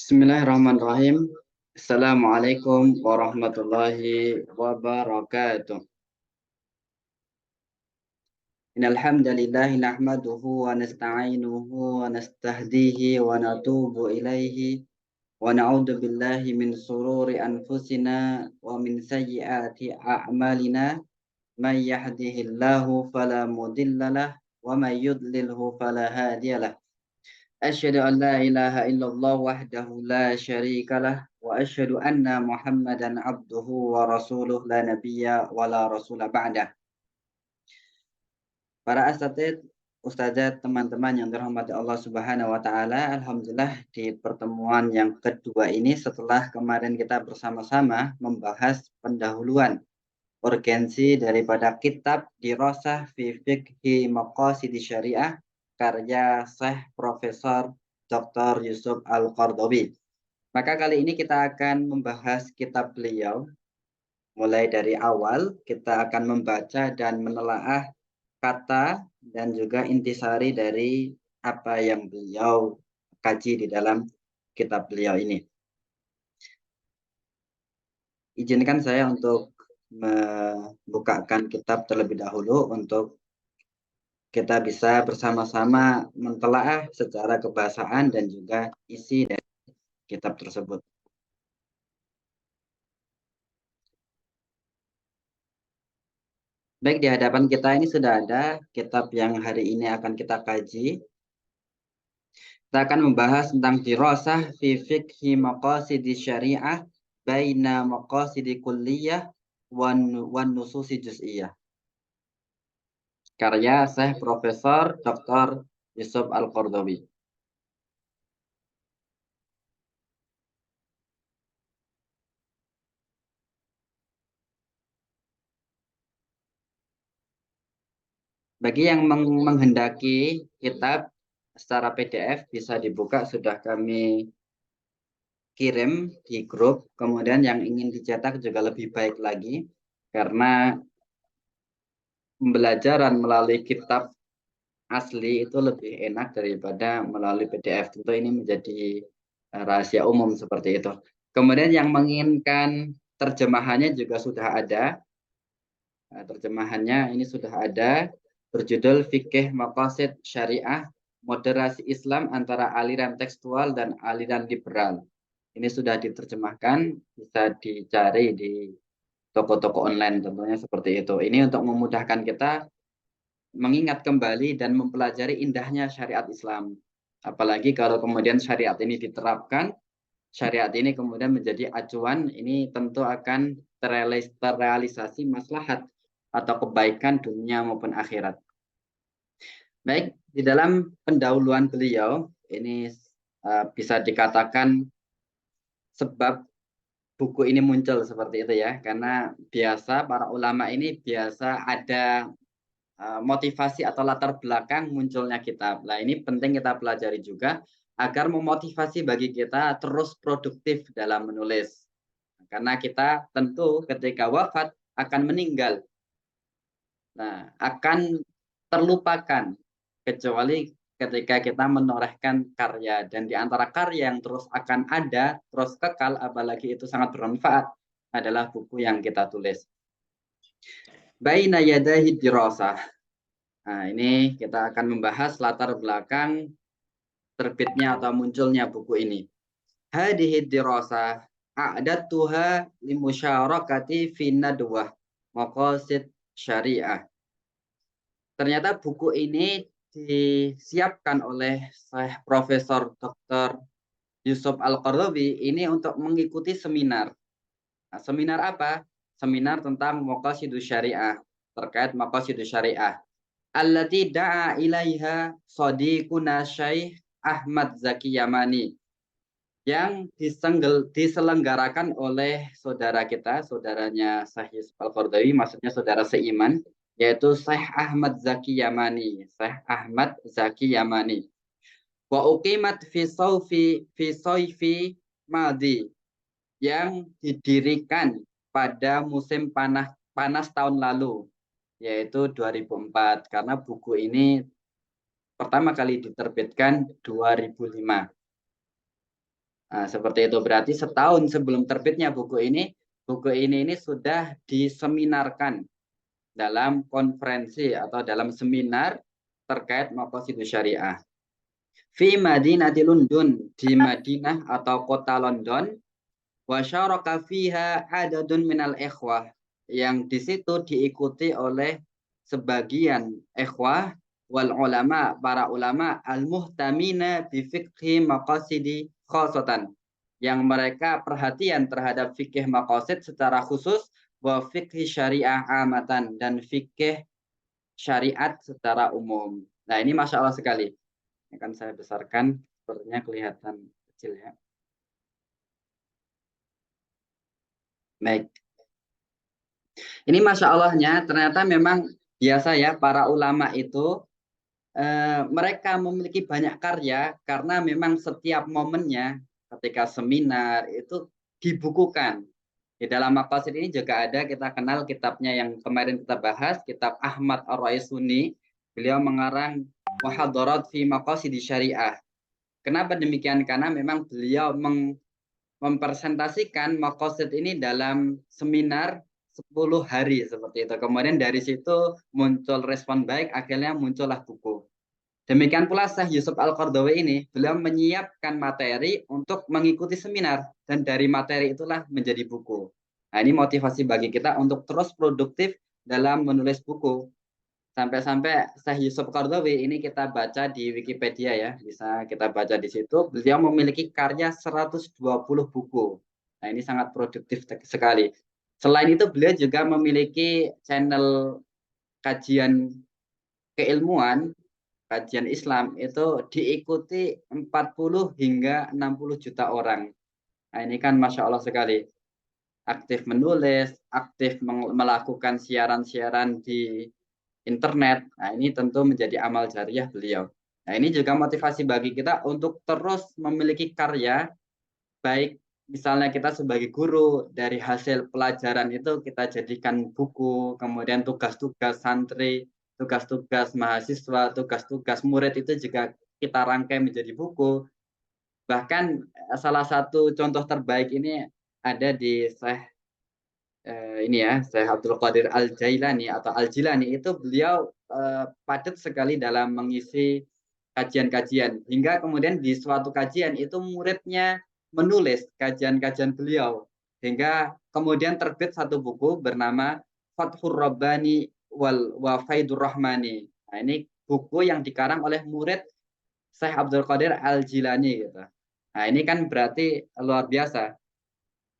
Bismillahirrahmanirrahim. Assalamualaikum warahmatullahi wabarakatuh. Innal hamdalillah nahmaduhu wa nasta'inuhu wa nastahdihi wa natubu ilaihi wa na'udzu billahi min sururi anfusina wa min sayyiati a'malina may yahdihillahu fala mudhillalah wa may yudlilhu fala hadiyalah. Asyhadu an la ilaha illallah wahdahu la syarikalah wa asyhadu anna Muhammadan abduhu wa rasuluh la nabiyya wa la rasula ba'dah. Para asatidz, ustazah, teman-teman yang dirahmati Allah Subhanahu wa taala, alhamdulillah di pertemuan yang kedua ini setelah kemarin kita bersama-sama membahas pendahuluan urgensi daripada kitab Dirasah fi Fiqhi Maqasidis Syariah karya Syekh Profesor Dr. Yusuf Al-Qardawi. Maka kali ini kita akan membahas kitab beliau. Mulai dari awal kita akan membaca dan menelaah kata dan juga intisari dari apa yang beliau kaji di dalam kitab beliau ini. Izinkan saya untuk membukakan kitab terlebih dahulu untuk kita bisa bersama-sama mentelaah secara kebahasaan dan juga isi dari kitab tersebut. Baik, di hadapan kita ini sudah ada kitab yang hari ini akan kita kaji. Kita akan membahas tentang dirasah fi fiqhi maqasidi syariah baina maqasidi kulliyah wan nususi juz'iyah. Karya Syekh Profesor Dr. Yusuf Al-Qardawi. Bagi yang menghendaki kitab secara PDF bisa dibuka, sudah kami kirim di grup. Kemudian yang ingin dicetak juga lebih baik lagi karena pembelajaran melalui kitab asli itu lebih enak daripada melalui PDF. Tentu ini menjadi rahasia umum seperti itu. Kemudian yang menginginkan terjemahannya juga sudah ada. Terjemahannya ini sudah ada, berjudul Fikih Maqasid Syariah, Moderasi Islam antara aliran tekstual dan aliran liberal. Ini sudah diterjemahkan, bisa dicari di toko-toko online tentunya seperti itu. Ini untuk memudahkan kita mengingat kembali dan mempelajari indahnya syariat Islam. Apalagi kalau kemudian syariat ini diterapkan, syariat ini kemudian menjadi acuan, ini tentu akan terrealisasi maslahat atau kebaikan dunia maupun akhirat. Baik, di dalam pendahuluan beliau, ini bisa dikatakan sebab buku ini muncul seperti itu ya, karena biasa para ulama ini biasa ada motivasi atau latar belakang munculnya kitab. Nah, ini penting kita pelajari juga agar memotivasi bagi kita terus produktif dalam menulis. Karena kita tentu ketika wafat akan meninggal. Nah, akan terlupakan kecuali ketika kita menorehkan karya, dan di antara karya yang terus akan ada, terus kekal, apalagi itu sangat bermanfaat adalah buku yang kita tulis. Baina yadahi dirasah. Nah, ini kita akan membahas latar belakang terbitnya atau munculnya buku ini. Hadhihi dirasah a'datuha limusyarakati fi nadwah maqasid syariah. Ternyata buku ini disiapkan oleh Syekh Profesor Dr. Yusuf Al-Qardawi ini untuk mengikuti seminar. Nah, seminar apa? Seminar tentang maqasidus syariah, terkait maqasidus syariah. Allati da'a ilaiha sadiquna Syekh Ahmad Zaki Yamani, yang diselenggarakan oleh saudara kita, saudaranya Syekh Yusuf Al-Qardawi, maksudnya saudara seiman, yaitu Syekh Ahmad Zaki Yamani. Syekh Ahmad Zaki Yamani. Wa uqimat fi sayfi madhi, yang didirikan pada musim panas tahun lalu, yaitu 2004, karena buku ini pertama kali diterbitkan 2005. Nah, seperti itu berarti setahun sebelum terbitnya buku ini sudah diseminarkan dalam konferensi atau dalam seminar terkait maqasidus syariah. Fi Madinati London, di Madinah atau kota London, wa syaraka fiha adadun minal ikhwah, yang di situ diikuti oleh sebagian ikhwah wal ulama, para ulama al muhtamina bi fiqhi maqasidi khosatan, yang mereka perhatian terhadap fikih maqasid secara khusus, wa fiqhi syariah amatan, dan fikih syariat secara umum. Nah, ini masya Allah sekali. Ini akan saya besarkan, sepertinya kelihatan kecil ya. Baik. Ini masya Allahnya ternyata memang biasa ya para ulama itu mereka memiliki banyak karya karena memang setiap momennya ketika seminar itu dibukukan. Di dalam maqasid ini juga ada, kita kenal kitabnya yang kemarin kita bahas, kitab Ahmad Ar-Raisuni. Beliau mengarang Muhadharat fi Maqasidi Syariah. Kenapa demikian? Karena memang beliau mempresentasikan maqasid ini dalam seminar 10 hari seperti itu. Kemudian dari situ muncul respon baik, akhirnya muncullah buku. Demikian pula Syekh Yusuf Al-Qardawi ini, beliau menyiapkan materi untuk mengikuti seminar, dan dari materi itulah menjadi buku. Nah, ini motivasi bagi kita untuk terus produktif dalam menulis buku. Sampai-sampai Syekh Yusuf Qardawi ini kita baca di Wikipedia ya, bisa kita baca di situ. Beliau memiliki karya 120 buku. Nah, ini sangat produktif sekali. Selain itu, beliau juga memiliki channel kajian keilmuan, kajian Islam itu diikuti 40 hingga 60 juta orang. Nah, ini kan Masya Allah sekali. Aktif menulis, aktif melakukan siaran-siaran di internet. Nah, ini tentu menjadi amal jariah beliau. Nah, ini juga motivasi bagi kita untuk terus memiliki karya, baik misalnya kita sebagai guru, dari hasil pelajaran itu kita jadikan buku, kemudian tugas-tugas santri, tugas-tugas mahasiswa, tugas-tugas murid itu juga kita rangkai menjadi buku. Bahkan salah satu contoh terbaik ini ada di Syekh ini ya, Syekh Abdul Qadir Al-Jailani atau Al-Jilani, itu beliau padat sekali dalam mengisi kajian-kajian, hingga kemudian di suatu kajian itu muridnya menulis kajian-kajian beliau, hingga kemudian terbit satu buku bernama Fathur Rabbani wa Faidur Rahmani. Nah, ini buku yang dikarang oleh murid Syekh Abdul Qadir Al-Jilani gitu. Nah, ini kan berarti luar biasa.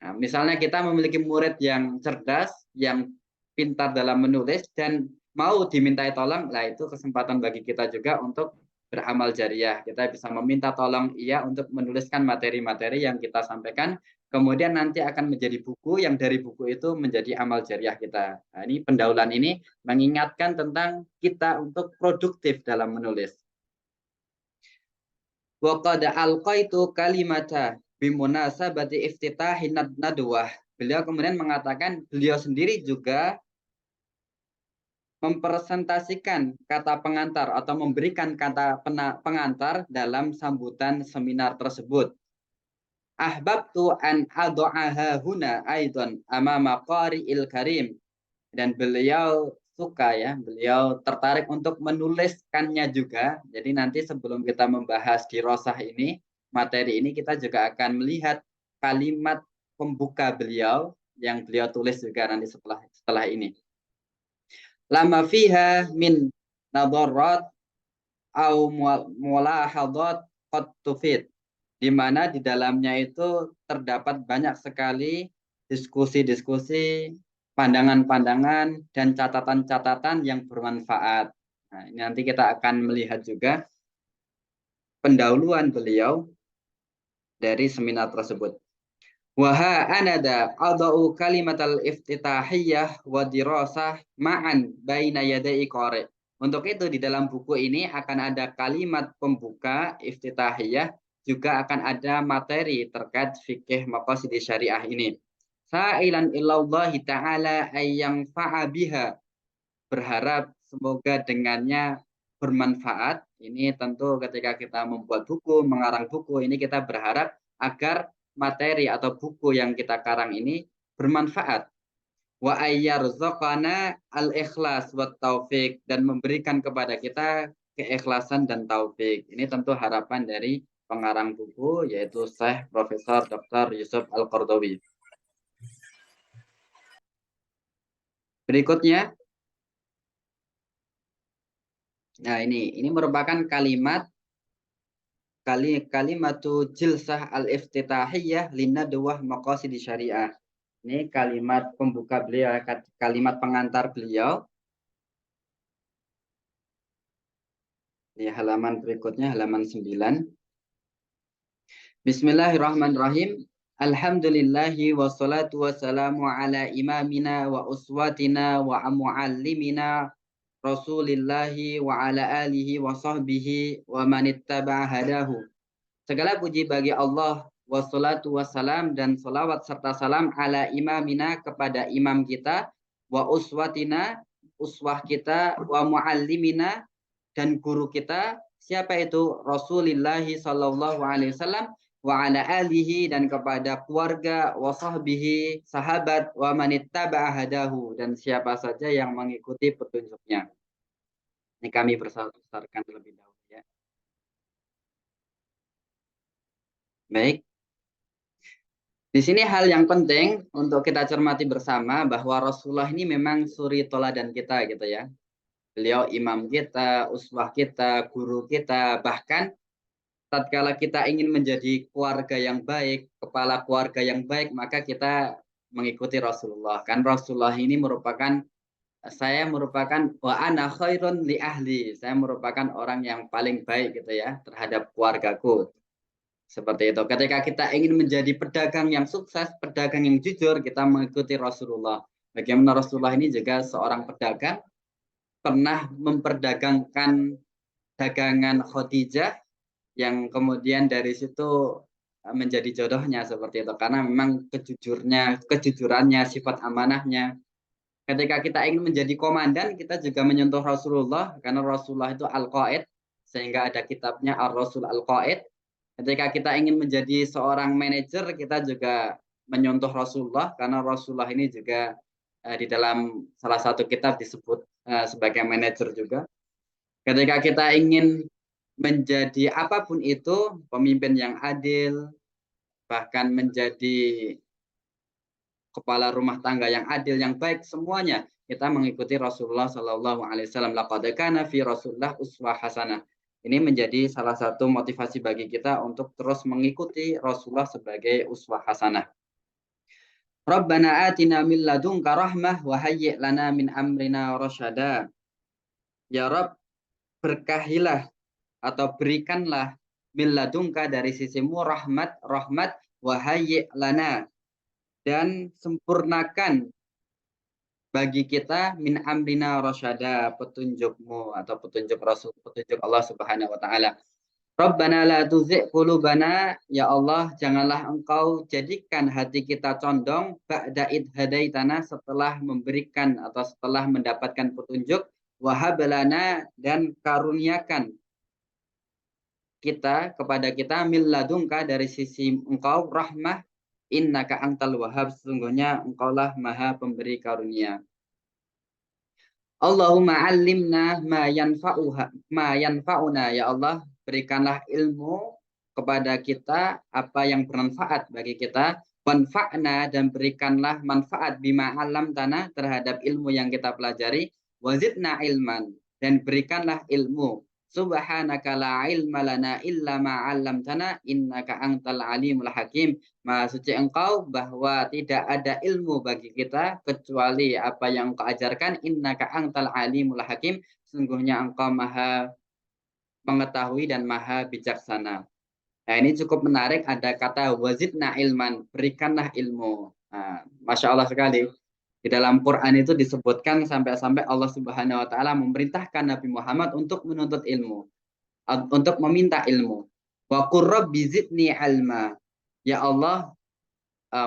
Nah, misalnya kita memiliki murid yang cerdas, yang pintar dalam menulis, dan mau dimintai tolong, lah itu kesempatan bagi kita juga untuk beramal jariah. Kita bisa meminta tolong ia untuk menuliskan materi-materi yang kita sampaikan, kemudian nanti akan menjadi buku, yang dari buku itu menjadi amal jariah kita. Nah, ini pendahuluan ini mengingatkan tentang kita untuk produktif dalam menulis. Wa qad alqaitu kalimata bimunasabati iftitahin nadwah. Beliau kemudian mengatakan beliau sendiri juga mempresentasikan kata pengantar atau memberikan kata pengantar dalam sambutan seminar tersebut. Ahbabtu an adu'aha huna aidon amama qari'il karim. Dan beliau suka ya, beliau tertarik untuk menuliskannya juga. Jadi nanti sebelum kita membahas di Rosah ini, materi ini, kita juga akan melihat kalimat pembuka beliau yang beliau tulis juga nanti setelah ini. Lama fiha min nadharat au mulahadat qad tufid, di mana di dalamnya itu terdapat banyak sekali diskusi-diskusi, pandangan-pandangan, dan catatan-catatan yang bermanfaat. Nah, ini nanti kita akan melihat juga pendahuluan beliau dari seminar tersebut. Waha anada adau kalimatal iftitahiyah wa dirasah ma'an baina yadai qari. Untuk itu di dalam buku ini akan ada kalimat pembuka iftitahiyah, juga akan ada materi terkait fikih maqasid syariah ini. Sa'ilan illallahi ta'ala ayyang fa'abiha, berharap semoga dengannya bermanfaat. Ini tentu ketika kita membuat buku, mengarang buku, ini kita berharap agar materi atau buku yang kita karang ini bermanfaat. Wa ayyarzaqana al-ikhlas wa taufik, dan memberikan kepada kita keikhlasan dan taufik. Ini tentu harapan dari pengarang buku, yaitu Syekh Profesor Dr. Yusuf Al-Qaradawi. Berikutnya, nah ini merupakan kalimatu jilsah al-iftitahiyah linadwah maqasid syariah. Ini kalimat pembuka beliau, kalimat pengantar beliau. Ini halaman berikutnya, halaman 9. Bismillahirrahmanirrahim. Alhamdulillahi wassalatu wassalamu ala imamina wa uswatina wa muallimina Rasulillahi wa ala alihi wa sahbihi wa manittaba'a hadahu. Segala puji bagi Allah, wassalatu wassalam, dan salawat serta salam ala imamina, kepada imam kita, wa uswatina, uswah kita, wa muallimina, dan guru kita. Siapa itu? Rasulillahi sallallahu alaihi wasallam, wa ala alihi, dan kepada keluarga, wa sahbihi, sahabat, wa manittaba'a hadahu, dan siapa saja yang mengikuti petunjuknya. Ini kami bersarkan terlebih dahulu ya. Baik. Di sini hal yang penting untuk kita cermati bersama bahwa Rasulullah ini memang suri toladan kita gitu ya. Beliau imam kita, uswah kita, guru kita, bahkan tatkala kita ingin menjadi keluarga yang baik, kepala keluarga yang baik, maka kita mengikuti Rasulullah. Kan Rasulullah ini merupakan, saya merupakan wa ana khairun li ahli. Saya merupakan orang yang paling baik gitu ya terhadap keluargaku. Seperti itu. Ketika kita ingin menjadi pedagang yang sukses, pedagang yang jujur, kita mengikuti Rasulullah. Bagaimana Rasulullah ini juga seorang pedagang, pernah memperdagangkan dagangan Khadijah, yang kemudian dari situ menjadi jodohnya seperti itu, karena memang kejujurannya, sifat amanahnya. Ketika kita ingin menjadi komandan, kita juga menyentuh Rasulullah, karena Rasulullah itu Al-Qaid, sehingga ada kitabnya Ar-Rasul Al-Qaid. Ketika kita ingin menjadi seorang manajer, kita juga menyentuh Rasulullah, karena Rasulullah ini juga di dalam salah satu kitab disebut sebagai manajer juga. Ketika kita ingin menjadi apapun itu, pemimpin yang adil, bahkan menjadi kepala rumah tangga yang adil, yang baik, semuanya kita mengikuti Rasulullah Shallallahu Alaihi Wasallam. Laqad kana fi Rasulillah uswah hasanah. Ini menjadi salah satu motivasi bagi kita untuk terus mengikuti Rasulullah sebagai uswah hasanah. Rabbana atina min ladunka rahmah wa hayyi' lana min amrina rasyada. Ya Rabb, berkahilah atau berikanlah min ladunka, dari sisimu, rahmat wa hayyi' lana, dan sempurnakan bagi kita min amrina rasyada, petunjukmu atau petunjuk Rasul, petunjuk Allah Subhanahu wa taala. Rabbana la tuzigh qulubana, ya Allah, janganlah engkau jadikan hati kita condong, ba'da id hadaitana, setelah memberikan atau setelah mendapatkan petunjuk, wa hab lana, dan karuniakan kita, kepada kita, min ladunka, dari sisi engkau, rahmah, innaka antal wahhab, sesungguhnya engkaulah maha pemberi karunia. Allahumma allimna ma yanfa'una, ya Allah, berikanlah ilmu kepada kita apa yang bermanfaat bagi kita, wanfa'na, dan berikanlah manfaat bima alam tanah, terhadap ilmu yang kita pelajari, wazidna ilman, dan berikanlah ilmu. Subhanaka la ilma lana illa ma 'allamtana innaka antal alimul hakim. Maha suci engkau bahwa tidak ada ilmu bagi kita kecuali apa yang engkau ajarkan. Innaka antal alimul hakim, sungguhnya engkau maha mengetahui dan maha bijaksana. Nah, ini cukup menarik, ada kata wazidna ilman, berikanlah ilmu. Nah, Masya Allah sekali. Di dalam Quran itu disebutkan sampai-sampai Allah Subhanahu wa taala memerintahkan Nabi Muhammad untuk menuntut ilmu, untuk meminta ilmu. Wa qur rabbi zidni ilma. Ya Allah,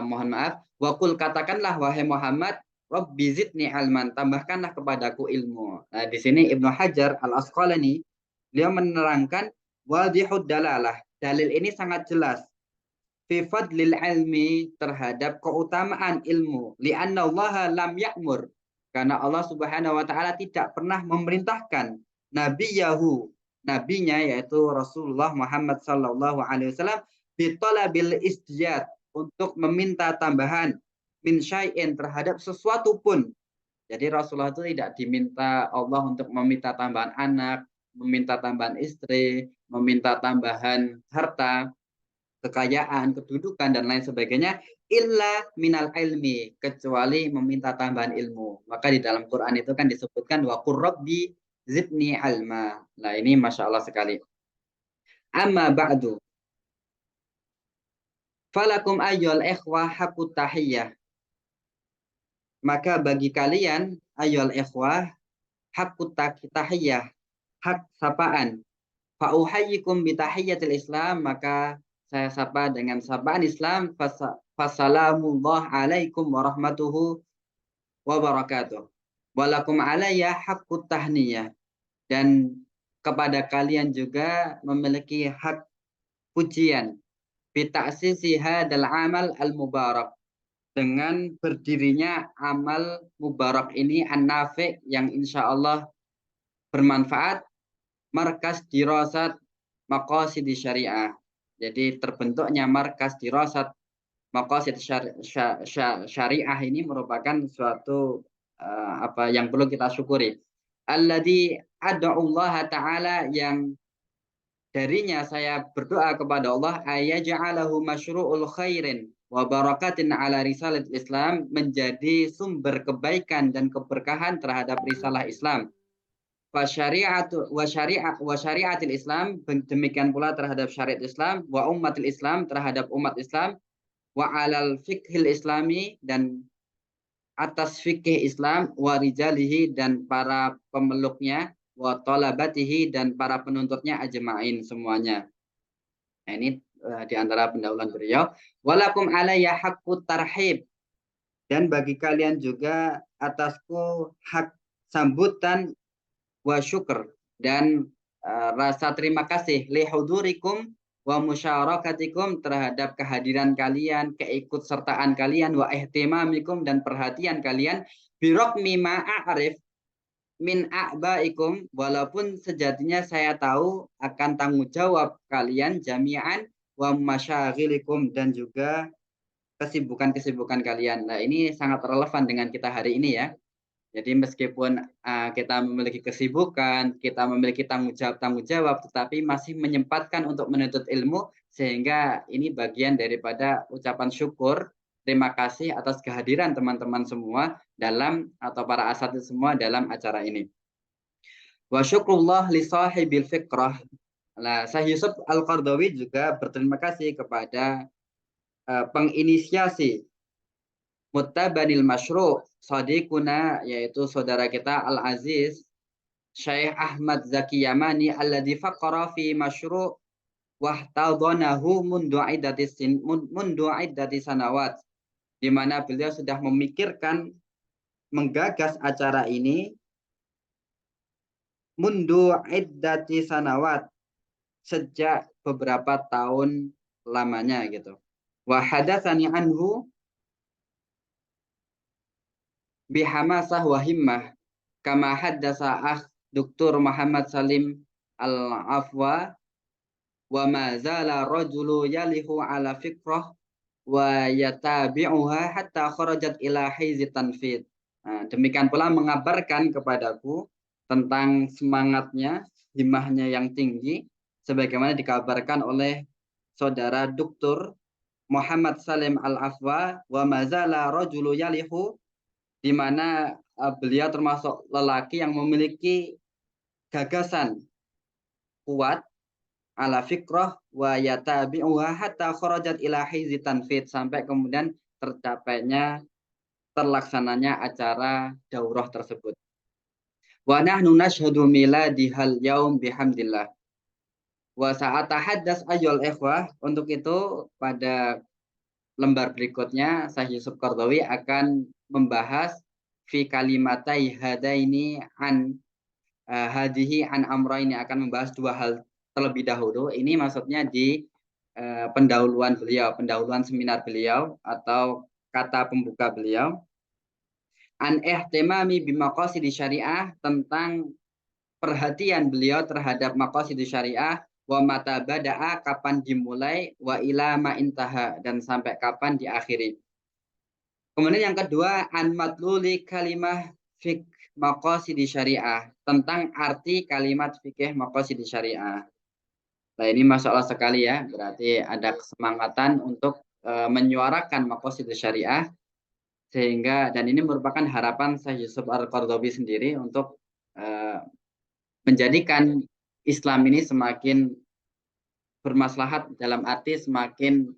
mohon maaf, wa qul, katakanlah wahai Muhammad, rabbi zidni ilman, tambahkanlah kepadaku ilmu. Nah, di sini Ibnu Hajar Al-Asqalani, beliau menerangkan wadihud dalalah. Dalil ini sangat jelas. fi fadlil ilmi, terhadap keutamaan ilmu, li'anna Allah lam ya'mur, karena Allah Subhanahu wa taala tidak pernah memerintahkan nabiyahu, nabinya yaitu Rasulullah Muhammad sallallahu alaihi wasallam, bi talabil isdiyad, untuk meminta tambahan, min syai'in, terhadap sesuatu pun. Jadi Rasulullah itu tidak diminta Allah untuk meminta tambahan anak, meminta tambahan istri, meminta tambahan harta, kekayaan, kedudukan, dan lain sebagainya, illa minal ilmi, kecuali meminta tambahan ilmu. Maka di dalam Quran itu kan disebutkan wa qur rabbi zidni ilma. Nah ini Masya Allah sekali. Amma ba'du, falakum ayyul ikhwah hakut tahiyyah. Maka bagi kalian ayyul ikhwah hakut tahiyyah, hak sapaan. Fa'uhayyikum bitahiyyatil Islam, maka saya sapa dengan sapaan Islam. Fassalamullah alaikum warahmatuhu wabarakatuh. Walakum alayya haqqut tahniyah. Dan kepada kalian juga memiliki hak pujian. Bita'sisi hadal amal al-mubarak. Dengan berdirinya amal mubarak ini, an-nafi', yang insya Allah bermanfaat, markas dirasat maqasid syariah. Jadi terbentuknya markas dirasat maqasid syariah ini merupakan suatu yang perlu kita syukuri. Alladzi ad'ullaha ta'ala, yang darinya saya berdoa kepada Allah, ayaj'alahu masyru'ul khairin wa barakatin ala risalat Islam, menjadi sumber kebaikan dan keberkahan terhadap risalah Islam. Wa syariatil Islam, demikian pula terhadap syariat Islam, wa ummatil Islam, terhadap umat Islam, wa alal fiqhil islami, dan atas fikih Islam, wa rijalihi, dan para pemeluknya, wa talabatihi, dan para penuntutnya ajma'in semuanya. Nah, ini di antara pendahuluan beliau. Walakum alayya haqqut tarhib, dan bagi kalian juga atasku hak sambutan wa syukur, dan rasa terima kasih, li hudurikum wa musyarakatikum, terhadap kehadiran kalian, keikutsertaan kalian, wa ihtimamikum, dan perhatian kalian, birokmi ma'arif min a'baikum, walaupun sejatinya saya tahu akan tanggung jawab kalian, jami'an wa masyaghilikum, dan juga kesibukan-kesibukan kalian. Nah ini sangat relevan dengan kita hari ini ya. Jadi meskipun kita memiliki kesibukan, kita memiliki tanggung jawab, tetapi masih menyempatkan untuk menuntut ilmu, sehingga ini bagian daripada ucapan syukur, terima kasih atas kehadiran teman-teman semua dalam, atau para asatidz semua dalam acara ini. Wa syukrullah li sahibil fikrah. Nah, Syekh Yusuf Al-Qardawi juga berterima kasih kepada penginisiasi Muttabanil Masyru' sadiquna, yaitu saudara kita Al-Aziz Syekh Ahmad Zaki Yamani, alladzi faqara fi masyru' wahtadhanahu mundu iddati sanawat, di mana beliau sudah memikirkan, menggagas acara ini mundu iddati sanawat, sejak beberapa tahun lamanya gitu. Wa hadatsani anhu bihamasah wa himmah, kama haddasa Dr. Muhammad Salim Al-Afwa, wa ma zala rajulu yalihu ala fikrah wa yatabi'uha hatta kharajat ila haizi tanfid. Nah, demikian pula mengabarkan kepadaku tentang semangatnya, himmahnya yang tinggi, sebagaimana dikabarkan oleh saudara Dr. Muhammad Salim Al-Afwa, wa ma zala rajulu yalihu, di mana beliau termasuk lelaki yang memiliki gagasan kuat, ala fikrah wa yatabi'uha hatta kharajat ila haizi tanfid, sampai kemudian tercapainya, terlaksananya acara daurah tersebut. Wa nahnu nashhadu miladihal yaum bihamdillah. Wa sa'atahaddas ayyul ikhwah, untuk itu pada lembar berikutnya Syekh Yusuf Qardawi akan membahas fi kalimatai hadaini an hadihi an amraini, akan membahas dua hal terlebih dahulu. Ini maksudnya di pendahuluan beliau, pendahuluan seminar beliau atau kata pembuka beliau. An ihtimami bimaqasidi syariah, tentang perhatian beliau terhadap maqasidus syariah, wa mata bada'a, kapan dimulai, wa ila ma intaha, dan sampai kapan diakhiri. Kemudian yang kedua, an matluli kalimah fik maqasidus syariah, tentang arti kalimat fikih maqasidus syariah. Nah, ini masalah sekali ya, berarti ada kesemangatan untuk menyuarakan maqasidus syariah, sehingga, dan ini merupakan harapan Syekh Yusuf Al-Qaradawi sendiri untuk menjadikan Islam ini semakin bermaslahat, dalam arti semakin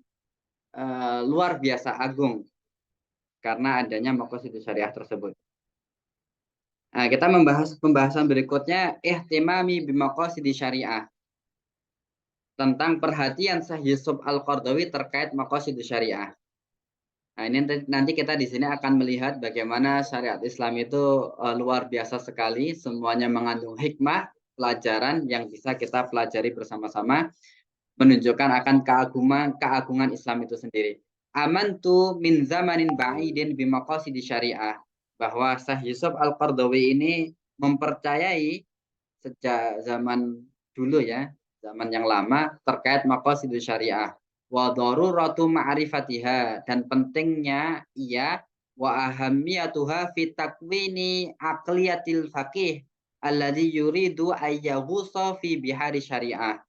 luar biasa agung karena adanya maqasidus syariah tersebut. Nah, kita membahas pembahasan berikutnya, ihtimami bimaqasidus syariah, tentang perhatian Syekh Yusuf Al-Qaradawi terkait maqasidus syariah. Nah, ini nanti kita di sini akan melihat bagaimana syariat Islam itu luar biasa sekali, semuanya mengandung hikmah, pelajaran yang bisa kita pelajari bersama-sama, menunjukkan akan keagungan Islam itu sendiri. Amantu min zamanin ba'idin bimaqasidis syariah, bahwa Syekh Yusuf Al-Qaradawi ini mempercayai sejak zaman dulu ya, zaman yang lama, terkait maqasidus syariah. Wa daruratu ma'rifatiha, dan pentingnya ia, wa ahammiyatuha fi takwini aqliyatil faqih alladhi yuridu ayyaghusa fi bihari syariah,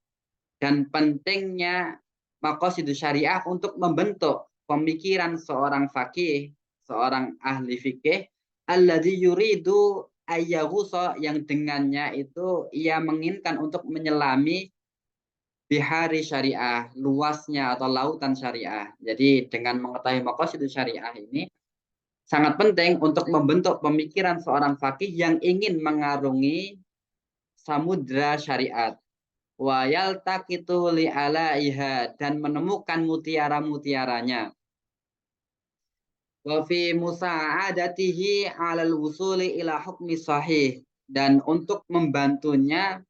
dan pentingnya maqasidus syariah untuk membentuk pemikiran seorang faqih, seorang ahli fikih, alladzi yuridu ayyaghusa, yang dengannya itu ia menginginkan untuk menyelami bihari syariah, luasnya atau lautan syariah. Jadi dengan mengetahui maqasidus syariah ini sangat penting untuk membentuk pemikiran seorang faqih yang ingin mengarungi samudra syariat, wa yaltaqitu li alaiha, dan menemukan mutiara-mutiaranya, wa fi musa'adatihi 'alal wusuli ila hukmi sahih, dan untuk membantunya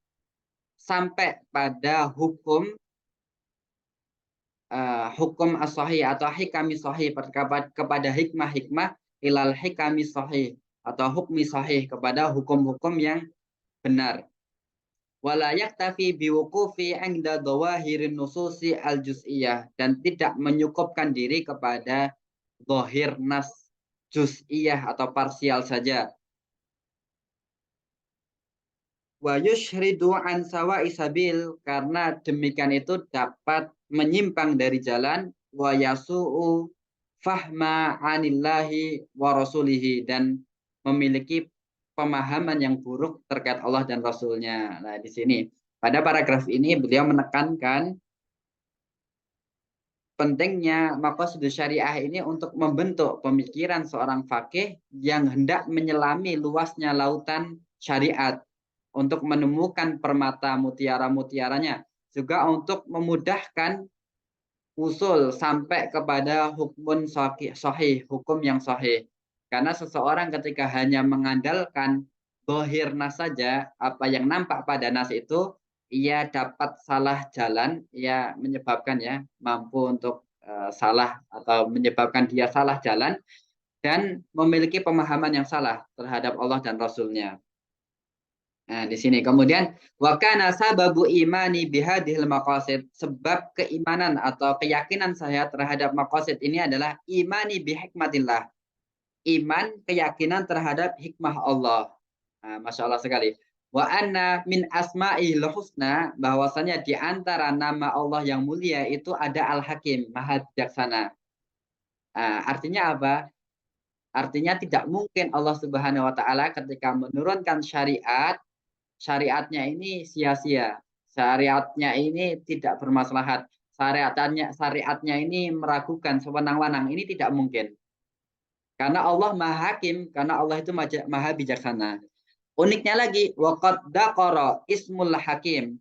sampai pada hukum hukum as-sahih atau hikami sahih, kepada hikmah-hikmah, ilal hikami sahih atau hukmi sahih, kepada hukum-hukum yang benar. Wala yaktafi biwuqufi 'inda dhawahirin nususi al-juz'iyah, dan tidak menyukupkan diri kepada zahir nas juz'iyah atau parsial saja. Wa yushridu an sawa'i sabil, karena demikian itu dapat menyimpang dari jalan, wa yasu'u fahma 'anillahi wa rasulihi, dan memiliki pemahaman yang buruk terkait Allah dan Rasulnya. Nah, di sini pada paragraf ini beliau menekankan pentingnya maqasidus syariah ini untuk membentuk pemikiran seorang faqih yang hendak menyelami luasnya lautan syariat, untuk menemukan permata mutiara-mutiaranya, juga untuk memudahkan usul sampai kepada hukum sahih, hukum yang sahih. Karena seseorang ketika hanya mengandalkan zahir nas saja, apa yang nampak pada nas itu, ia dapat salah jalan, ia menyebabkan ya mampu untuk salah, atau menyebabkan dia salah jalan dan memiliki pemahaman yang salah terhadap Allah dan Rasulnya. Nah, di sini kemudian wa kana sababu imani bihadhil maqasid, sebab keimanan atau keyakinan saya terhadap maqasid ini adalah imani bihikmatillah, iman, keyakinan terhadap hikmah Allah. Nah, Masya Allah sekali. Wa anna min asma'il husna, bahwasanya di antara nama Allah yang mulia itu ada Al-Hakim, Maha Bijaksana. Nah, artinya apa? Artinya tidak mungkin Allah Subhanahu wa taala ketika menurunkan syariatnya ini sia-sia. Syariatnya ini tidak bermaslahat. Syariatnya ini meragukan, sewenang-wenang. Ini tidak mungkin. Karena Allah Maha Hakim, karena Allah itu Maha Bijaksana. Uniknya lagi, waqad daqara ismul Hakim.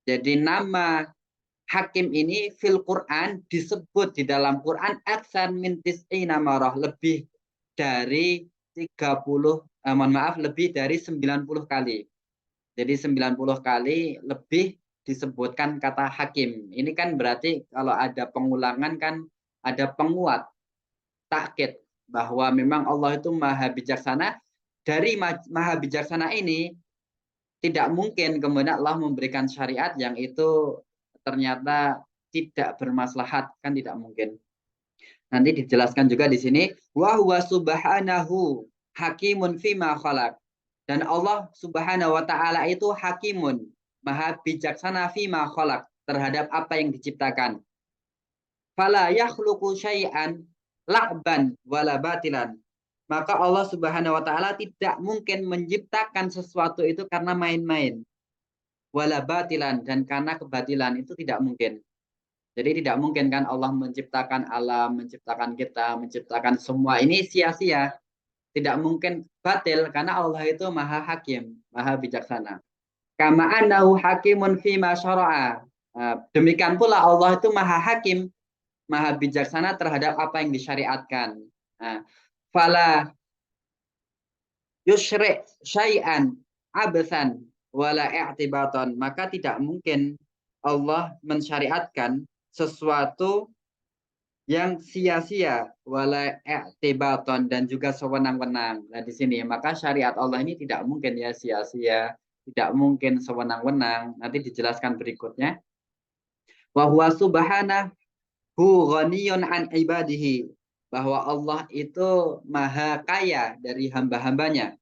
Jadi nama Hakim ini fil Quran disebut di dalam Quran aktsar min tis'ina marah, lebih dari 30, mohon maaf, lebih dari 90 kali. Jadi 90 kali lebih disebutkan kata hakim. Ini kan berarti kalau ada pengulangan kan ada penguat, takkid bahwa memang Allah itu maha bijaksana. Dari maha bijaksana ini tidak mungkin kemudian Allah memberikan syariat yang itu ternyata tidak bermaslahat, kan tidak mungkin. Nanti dijelaskan juga di sini wa huwa subhanahu hakimun fima khalaq. Dan Allah Subhanahu wa taala itu hakimun, maha bijaksana fima khalaq, terhadap apa yang diciptakan. Fala yakhluqu syai'an la'ban wala batilan. Maka Allah Subhanahu wa taala tidak mungkin menciptakan sesuatu itu karena main-main. Wala batilan, dan karena kebatilan, itu tidak mungkin. Jadi tidak mungkin kan Allah menciptakan alam, menciptakan kita, menciptakan semua ini sia-sia. Tidak mungkin batil karena Allah itu maha hakim, maha bijaksana. Kama annahu hakimun fima syara'a. Demikian pula Allah itu maha hakim, maha bijaksana terhadap apa yang disyariatkan. Fala yusyri' syai'an abathan wala i'tibatan. Maka tidak mungkin Allah mensyariatkan sesuatu yang sia-sia, wala i'tibatan, dan juga sewenang-wenang. Nah, di sini maka syariat Allah ini tidak mungkin ya sia-sia, tidak mungkin sewenang-wenang. Nanti dijelaskan berikutnya. Wa huwa subhanahu ghaniyun an ibadihi, bahwa Allah itu maha kaya dari hamba-hambanya.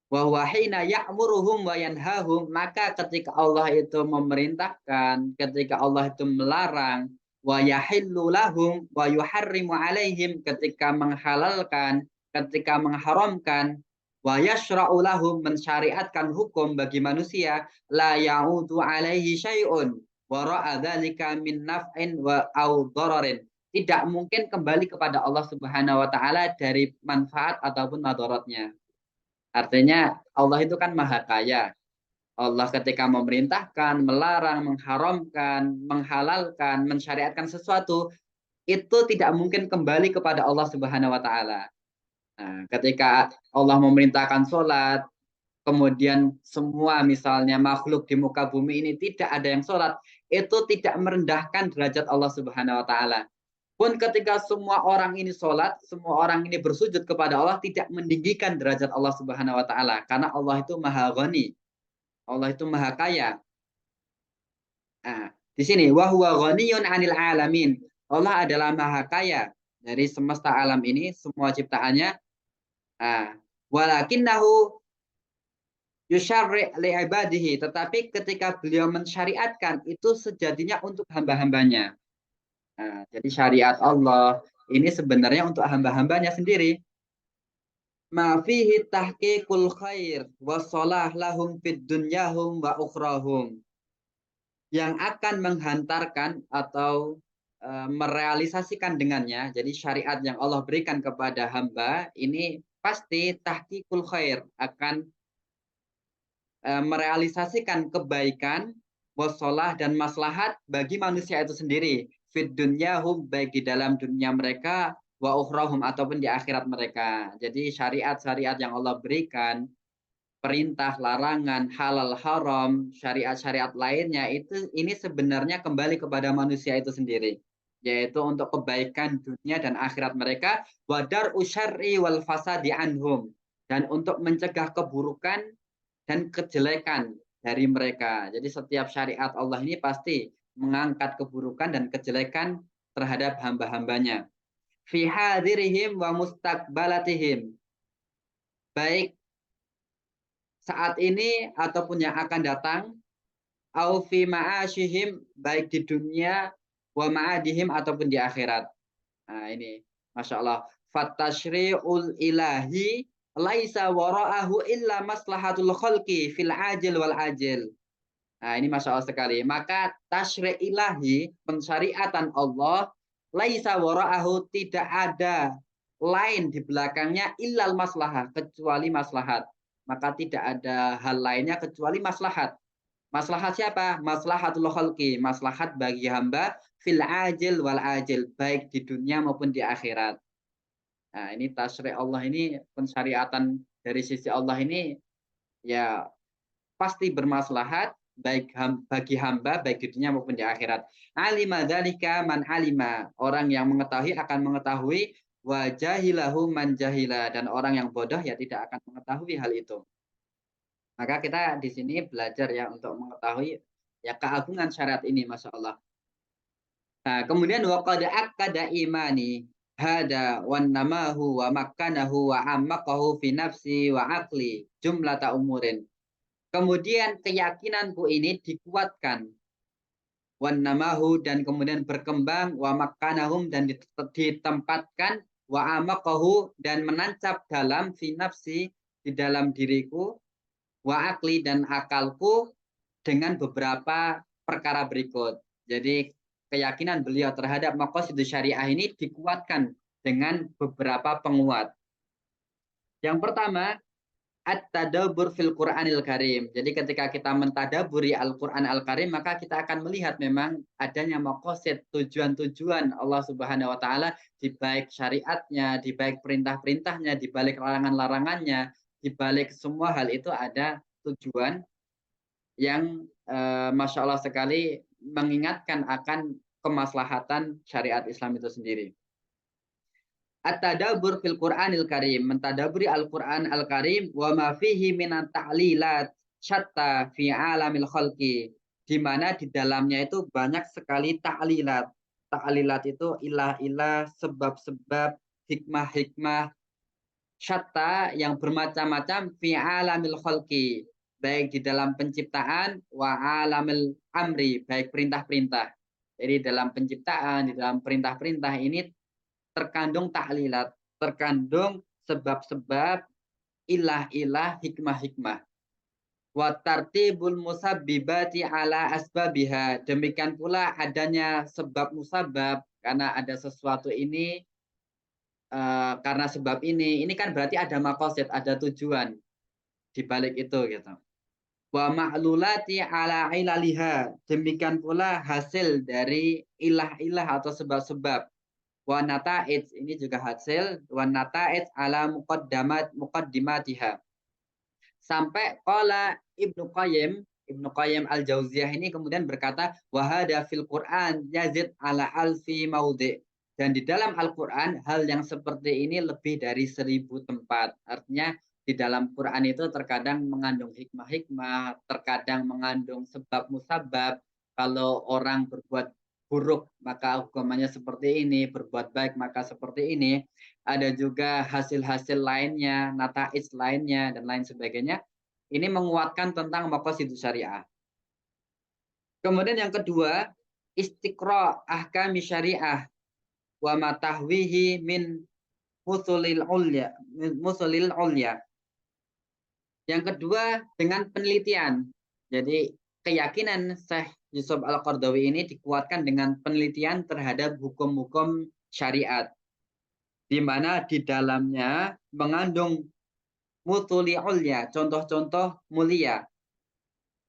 Wa huwa hina ya'muruhum wa yanhahum, maka ketika Allah itu memerintahkan, ketika Allah itu melarang, wa yahillu lahum wa yuharrimu alaihim, ketika menghalalkan, ketika mengharamkan, wa yashra'u lahum, mensyariatkan hukum bagi manusia, la ya'udu alaihi syai'un wa ra'a dzalika min naf'in wa au dhararin. Tidak mungkin kembali kepada Allah Subhanahu wa taala dari manfaat ataupun madaratnya. Artinya Allah itu kan maha kaya. Allah ketika memerintahkan, melarang, mengharamkan, menghalalkan, mensyariatkan sesuatu, itu tidak mungkin kembali kepada Allah Subhanahu wa taala. Nah, ketika Allah memerintahkan sholat, kemudian semua misalnya makhluk di muka bumi ini tidak ada yang sholat, itu tidak merendahkan derajat Allah Subhanahu wa taala. Pun ketika semua orang ini sholat, semua orang ini bersujud kepada Allah, tidak meninggikan derajat Allah Subhanahu wa taala, karena Allah itu maha ghani, Allah itu maha kaya. Nah, di sini wa huwa ghaniyun 'anil alamin. Allah adalah maha kaya dari semesta alam ini, semua ciptaannya. Nah, walakinnahu yusyarri' li ibadihi, tetapi ketika beliau mensyariatkan itu sejatinya untuk hamba-hambanya. Nah, jadi syariat Allah ini sebenarnya untuk hamba-hambanya sendiri. Ma fihi tahqiqul khair wa shalah lahum fid dunyahum wa ukhrahum, yang akan menghantarkan atau merealisasikan dengannya. Jadi syariat yang Allah berikan kepada hamba ini pasti tahqiqul khair, akan merealisasikan kebaikan, wassalah, dan maslahat bagi manusia itu sendiri. Fid dunyahum, baik di dalam dunia mereka, wa ukhrahum, ataupun di akhirat mereka. Jadi syariat-syariat yang Allah berikan, perintah, larangan, halal, haram, syariat-syariat lainnya, itu ini sebenarnya kembali kepada manusia itu sendiri, yaitu untuk kebaikan dunia dan akhirat mereka, wadar usyarri wal fasadi anhum, dan untuk mencegah keburukan dan kejelekan dari mereka. Jadi setiap syariat Allah ini pasti mengangkat keburukan dan kejelekan terhadap hamba-hambanya. Fi hadirihim wa mustaqbalatihim, baik saat ini ataupun yang akan datang, au fi ma'asyihim, baik di dunia, wa ma'adihim, ataupun di akhirat. Nah ini, Masya Allah. Fattashri'ul ilahi laisa wara'ahu illa maslahatul khalqi fil ajil wal ajil. Nah ini Masya Allah sekali. Maka tashri' ilahi, pensyariatan Allah, laisa wara'ahu, tidak ada lain di belakangnya illal maslahah, kecuali maslahat. Maka tidak ada hal lainnya kecuali maslahat. Maslahat siapa? Maslahatul khalqi, maslahat bagi hamba, fil ajil wal ajil, baik di dunia maupun di akhirat. Nah, ini tasyri' Allah ini, pensyariatan dari sisi Allah ini ya pasti bermaslahat, bagi hamba baik di dunia maupun di akhirat. Alima dzalika man alima, orang yang mengetahui akan mengetahui, wa jahilahu man jahila, dan orang yang bodoh ya tidak akan mengetahui hal itu. Maka kita di sini belajar ya untuk mengetahui ya keagungan syariat ini, masya Allah. Nah, kemudian waqad akkada imani hada wan namahu wa makkanahu wa ammaqahu fi nafsi wa aqli jumlata umurin. Kemudian keyakinanku ini dikuatkan wan namahu, dan kemudian berkembang, wa makkanahum, dan ditempatkan, wa amaqahu, dan menancap dalam fi nafsi, di dalam diriku, wa akli, dan akalku, dengan beberapa perkara berikut. Jadi keyakinan beliau terhadap maqasidus syariah ini dikuatkan dengan beberapa penguat. Yang pertama, at-tadabbur fil Qur'anil Karim. Jadi ketika kita mentadaburi Al-Qur'an Al-Karim, maka kita akan melihat memang adanya maqasid, tujuan-tujuan Allah Subhanahu wa taala di baik syariatnya, di baik perintah-perintahnya, di balik larangan-larangannya, di balik semua hal itu ada tujuan yang Masya Allah sekali mengingatkan akan kemaslahatan syariat Islam itu sendiri. At-tadabbur fil Qur'anil Karim, mentadaburi Al-Qur'an Al-Karim, wa ma fihi minan ta'lilat syatta fi alamil khalqi, di mana di dalamnya itu banyak sekali ta'lilat. Ta'lilat itu ilah-ilah, sebab-sebab, hikmah-hikmah syatta yang bermacam-macam fi alamil khalqi, baik di dalam penciptaan, wa alamil amri, baik perintah-perintah. Jadi dalam penciptaan, di dalam perintah-perintah ini terkandung taklilat, terkandung sebab-sebab, ilah-ilah, hikmah-hikmah. Wa tartibul musabbibati ala asbabiha. Demikian pula adanya sebab musabab, karena ada sesuatu ini, karena sebab ini kan berarti ada maqasid, ada tujuan di balik itu gitu. Wa ma'lulati ala ilaliha. Demikian pula hasil dari ilah-ilah atau sebab-sebab. Wa nata'ij, ini juga hasil, wa nata'ij ala muqaddimatiha. Sampai qala Ibnu Qayyim Al-Jauziyah ini kemudian berkata, wa hada fil Qur'an yazid ala alfi maudhi. Dan di dalam Al-Qur'an hal yang seperti ini lebih dari 1000 tempat. Artinya di dalam Quran itu terkadang mengandung hikmah-hikmah, terkadang mengandung sebab musabab. Kalau orang berbuat buruk maka hukumannya seperti ini, berbuat baik maka seperti ini. Ada juga hasil-hasil lainnya, nata'ij lainnya, dan lain sebagainya. Ini menguatkan tentang maqasidus syariah. Kemudian yang kedua, istiqra ahkami syariah wa matahwihi min musulil ulya. Yang kedua, dengan penelitian. Jadi keyakinan Syekh Yusuf Al-Qardawi ini dikuatkan dengan penelitian terhadap hukum-hukum syariat, di mana di dalamnya mengandung mutuli ulya, contoh-contoh mulia,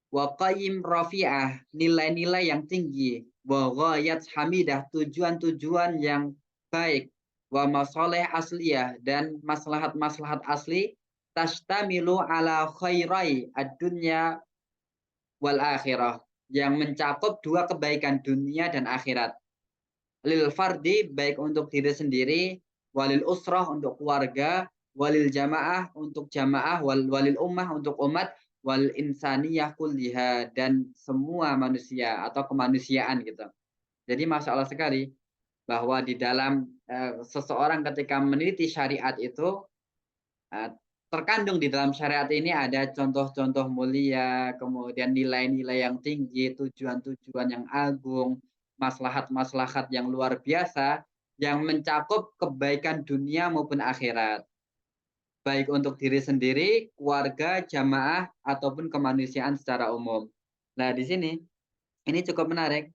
wa qayyim rafi'ah, nilai-nilai yang tinggi, wa ghayat hamidah, tujuan-tujuan yang baik, wa masalih asliyah, dan maslahat-maslahat asli, tashtamilu ala khairai ad-dunya wal akhirah, yang mencakup dua kebaikan dunia dan akhirat. Lil fardi, baik untuk diri sendiri, walil usrah, untuk keluarga, walil jamaah, untuk jamaah, walil ummah, untuk umat, wal insaniyah kulliha, dan semua manusia atau kemanusiaan gitu. Jadi masya Allah sekali bahwa di dalam seseorang ketika meneliti syariat itu, terkandung di dalam syariat ini ada contoh-contoh mulia, kemudian nilai-nilai yang tinggi, tujuan-tujuan yang agung, maslahat-maslahat yang luar biasa, yang mencakup kebaikan dunia maupun akhirat. Baik untuk diri sendiri, keluarga, jamaah, ataupun kemanusiaan secara umum. Nah, di sini, ini cukup menarik.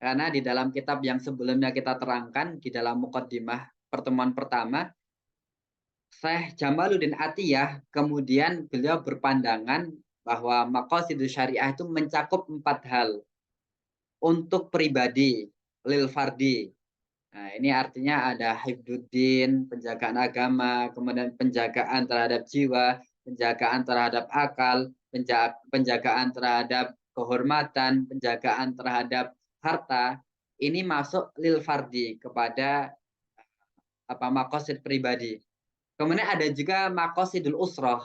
Karena di dalam kitab yang sebelumnya kita terangkan, di dalam muqaddimah pertemuan pertama, Syekh Jamaluddin Atiyah kemudian beliau berpandangan bahwa maqasidus syariah itu mencakup 4 hal untuk pribadi, lil fardi. Nah, ini artinya ada hifduddin, penjagaan agama, kemudian penjagaan terhadap jiwa, penjagaan terhadap akal, penjagaan terhadap kehormatan, penjagaan terhadap harta, ini masuk lil fardi kepada maqasid pribadi. Kemudian ada juga maqasidul usrah,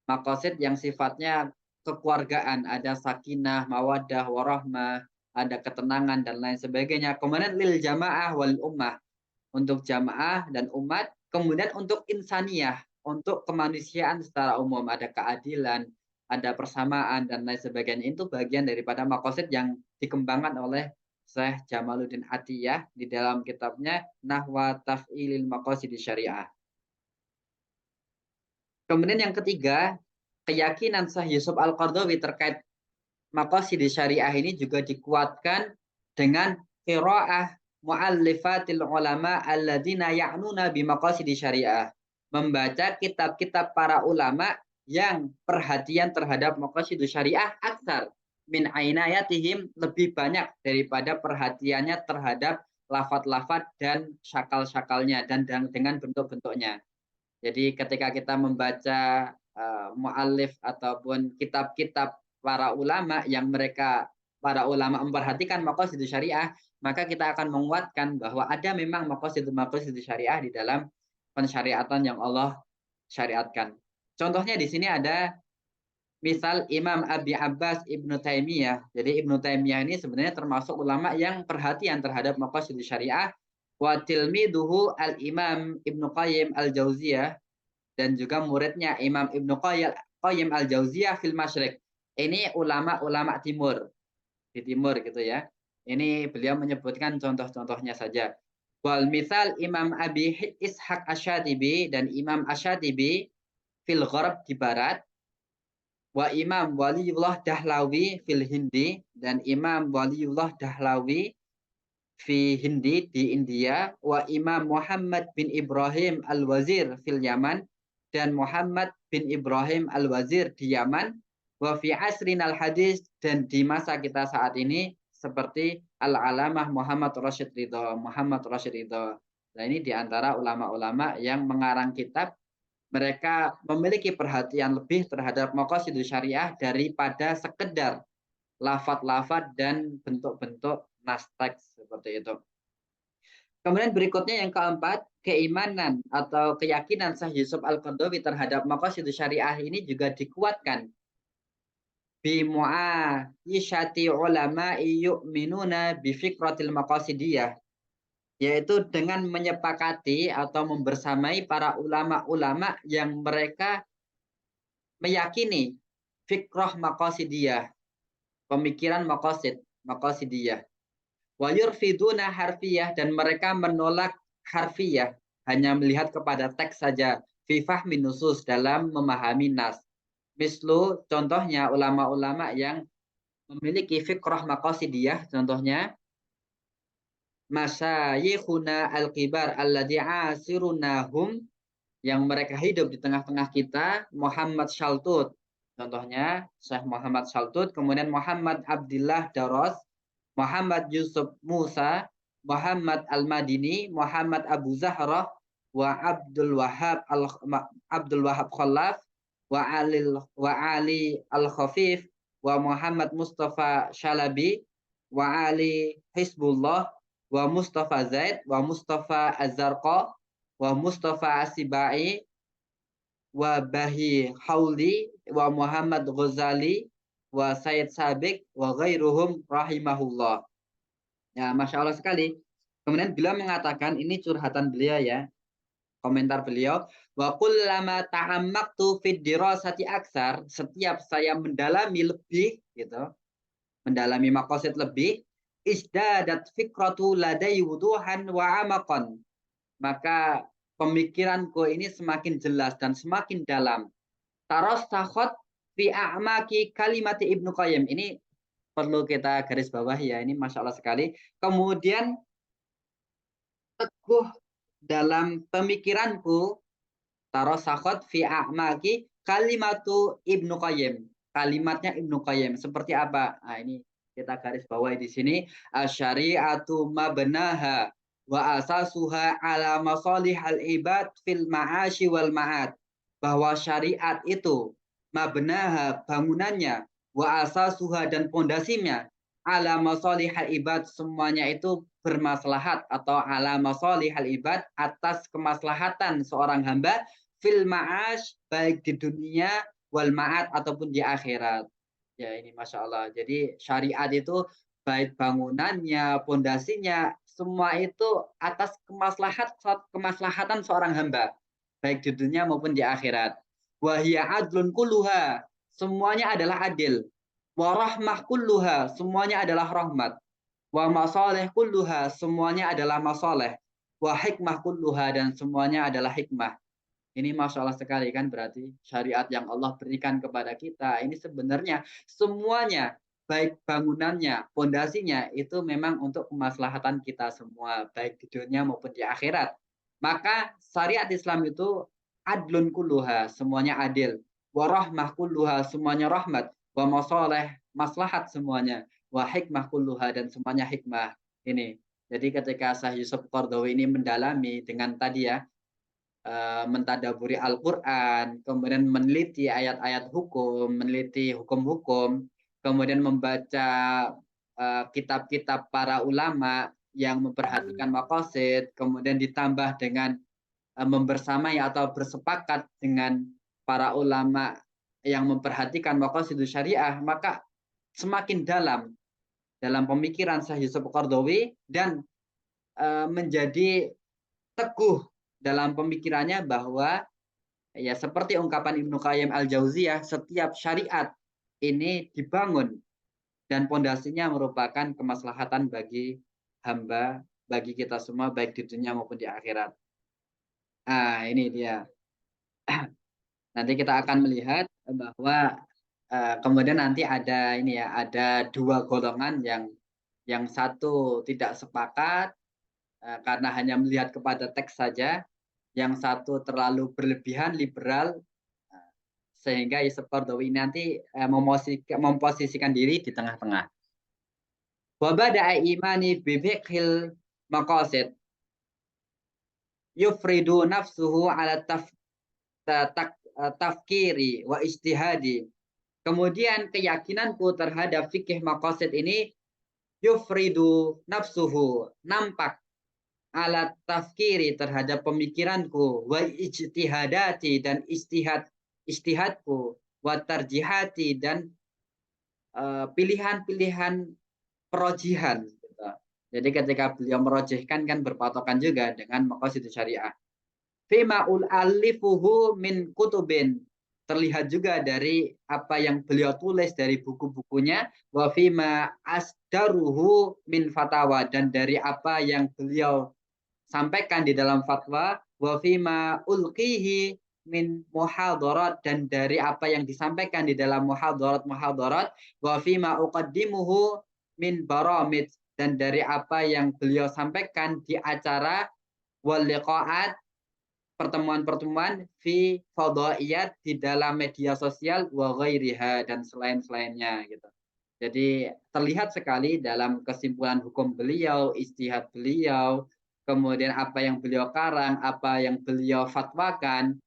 maqasid yang sifatnya kekeluargaan, ada sakinah, mawaddah, warahmah, ada ketenangan dan lain sebagainya. Kemudian lil jamaah wal ummah, untuk jamaah dan umat. Kemudian untuk insaniyah, untuk kemanusiaan secara umum, ada keadilan, ada persamaan dan lain sebagainya. Itu bagian daripada maqasid yang dikembangkan oleh Syekh Jamaluddin Atiyah di dalam kitabnya Nahwa Taf'ilil Maqasid Syariah. Kemudian yang ketiga, keyakinan Syekh Yusuf Al-Qardawi terkait maqasid syariah ini juga dikuatkan dengan qiraah muallifatil ulama alladzina ya'nuna bi maqasid syariah. Membaca kitab-kitab para ulama yang perhatian terhadap maqasid syariah aksar min ainayatihim, lebih banyak daripada perhatiannya terhadap lafat-lafat dan syakal-syakalnya dan dengan bentuk-bentuknya. Jadi ketika kita membaca muallif ataupun kitab-kitab para ulama yang para ulama memperhatikan maqasid syariah, maka kita akan menguatkan bahwa ada memang maqasid syariah di dalam pensyariatan yang Allah syariatkan. Contohnya di sini ada misal Imam Abi Abbas Ibnu Taimiyah. Jadi Ibnu Taimiyah ini sebenarnya termasuk ulama yang perhatian terhadap maqasid syariah. Wa tilmiduhu al-Imam Ibnu Qayyim al-Jauziyah, dan juga muridnya Imam Ibnu Qayyim al-Jauziyah fil Masyriq. Ini ulama-ulama timur, di timur gitu ya. Ini beliau menyebutkan contoh-contohnya saja. Wal misal Imam Abi Ishaq Asyatibi dan Imam Asyatibi fil Gharb di barat, wa Imam Waliullah Dahlawi fil Hindi, dan Imam Waliullah Dahlawi fi Hindi di India, wa Imam Muhammad bin Ibrahim Al-Wazir fil Yaman, dan Muhammad bin Ibrahim Al-Wazir di Yaman, wa fi asrin al-hadis, dan di masa kita saat ini seperti Al-Alamah Muhammad Rashid Ridho. Nah, ini diantara ulama-ulama yang mengarang kitab, mereka memiliki perhatian lebih terhadap maqasid syariah daripada sekedar lafat-lafat dan bentuk-bentuk nas teks seperti itu. Kemudian berikutnya yang keempat, keimanan atau keyakinan Syekh Yusuf Al-Qardawi terhadap maqasid syariah ini juga dikuatkan bi mu'ayisyati ulama yu'minuna bi fikratil maqasidiyah, yaitu dengan menyepakati atau membersamai para ulama-ulama yang mereka meyakini fikrah maqasidiyah, pemikiran maqasidiyah. Wa yurfiduna harfiyah, dan mereka menolak harfiyah, hanya melihat kepada teks saja, fi fahmi nusus, dalam memahami nas. Mislu, contohnya ulama-ulama yang memiliki fikrah maqasidiyah, contohnya masyayikhuna al-kibar alladhi asirunahum, yang mereka hidup di tengah-tengah kita, Muhammad Shaltut, contohnya Syekh Muhammad Shaltut, kemudian Muhammad Abdillah Daros, Muhammad Yusuf Musa, Muhammad Al-Madini, Muhammad Abu Zahrah, wa Abdul Wahab Khalaf, wa Ali Al-Khafif, wa Muhammad Mustafa Shalabi, wa Ali Hizbullah, wa Mustafa Zaid, wa Mustafa Az-Zarqa, wa Mustafa Asibai, wa Bahi Hauli, wa Muhammad Ghazali, wa Sayyid Sabiq, wa ghairuhum rahimahullah. Ya, Masya Allah sekali. Kemudian beliau mengatakan, ini curhatan beliau ya, komentar beliau, wa kullama ta'ammaktu fid dirasati aksar, setiap saya mendalami lebih gitu, mendalami maqasid lebih, isdadat fikratu ladai wuduhan wa amaqan, maka pemikiranku ini semakin jelas dan semakin dalam. Tarassakhat fi a'maki kalimati Ibnu Qayyim. Ini perlu kita garis bawahi ya, ini Masya Allah sekali. Kemudian teguh dalam pemikiranku, tarassakhat fi a'maki kalimatu Ibnu Qayyim. Kalimatnya Ibnu Qayyim seperti apa? Nah, ini kita garis bawahi di sini. Asyari'atu mabnaha wa asasuha ala masalih al-ibad fil ma'ashi wal ma'ad. Bahwa syariat itu mabnaha, bangunannya, wa asasuha dan pondasinya ala masalihal ibad, semuanya itu bermaslahat atau ala masalihal ibad, atas kemaslahatan seorang hamba fil ma'ash, baik di dunia wal ma'ad ataupun di akhirat. Ya ini Masya Allah. Jadi syariat itu baik bangunannya, pondasinya, semua itu atas kemaslahatan seorang hamba, baik di dunia maupun di akhirat. Wahia adlun kulluha, semuanya adalah adil. Warahmah kulluha, semuanya adalah rahmat. Wa masalih kulluha, semuanya adalah masalih. Wa hikmah kulluha, dan semuanya adalah hikmah. Ini masalah sekali kan, berarti syariat yang Allah berikan kepada kita ini sebenarnya semuanya, baik bangunannya, pondasinya itu memang untuk kemaslahatan kita semua, baik di dunia maupun di akhirat. Maka syariat Islam itu adlun kulluha, semuanya adil. Warahmah kulluha, semuanya rahmat. Wa masalih, maslahat semuanya. Wa hikmah kulluha, dan semuanya hikmah. Ini. Jadi ketika Syekh Yusuf Qaradawi ini mendalami dengan tadi ya, mentadaburi Al-Quran, kemudian meneliti ayat-ayat hukum, meneliti hukum-hukum, kemudian membaca kitab-kitab para ulama yang memperhatikan maqasid, kemudian ditambah dengan membersamai atau bersepakat dengan para ulama yang memperhatikan maqasid syariah, maka semakin dalam pemikiran Syekh Yusuf Qaradawi dan menjadi teguh dalam pemikirannya bahwa ya seperti ungkapan Ibnu Qayyim Al-Jauziyah, setiap syariat ini dibangun dan pondasinya merupakan kemaslahatan bagi hamba, bagi kita semua baik di dunia maupun di akhirat. Ini dia. Nanti kita akan melihat bahwa kemudian nanti ada ini ya, ada dua golongan yang satu tidak sepakat karena hanya melihat kepada teks saja, yang satu terlalu berlebihan liberal, sehingga Yusuf Qaradawi nanti memposisikan diri di tengah-tengah. Wa bada'a imani bi fiqhil maqasid yufridu nafsuhu ala tafkiri wa ijtihadi. Kemudian keyakinanku terhadap fikih maqasid ini yufridu nafsuhu, nampak, alat tafkiri, terhadap pemikiranku, wa ijtihadati, dan istihadku, wa tarjihati, dan pilihan-pilihan perojihan. Jadi ketika beliau merojihkan kan berpatokan juga dengan maqasid syariah. Fima alifuhu min kutubin, terlihat juga dari apa yang beliau tulis dari buku-bukunya, wa fima asdaruhu min fatawa, dan dari apa yang beliau sampaikan di dalam fatwa, wa fima ulqihi min muhadarat, dan dari apa yang disampaikan di dalam muhadarat, wa fima uqaddimuhu min baramid, dan dari apa yang beliau sampaikan di acara wal liqaat, pertemuan-pertemuan fi fadhaiyat, di dalam media sosial, wa ghairiha, dan selain-selainnya gitu. Jadi terlihat sekali dalam kesimpulan hukum beliau, ijtihad beliau, kemudian apa yang beliau karang, apa yang beliau fatwakan,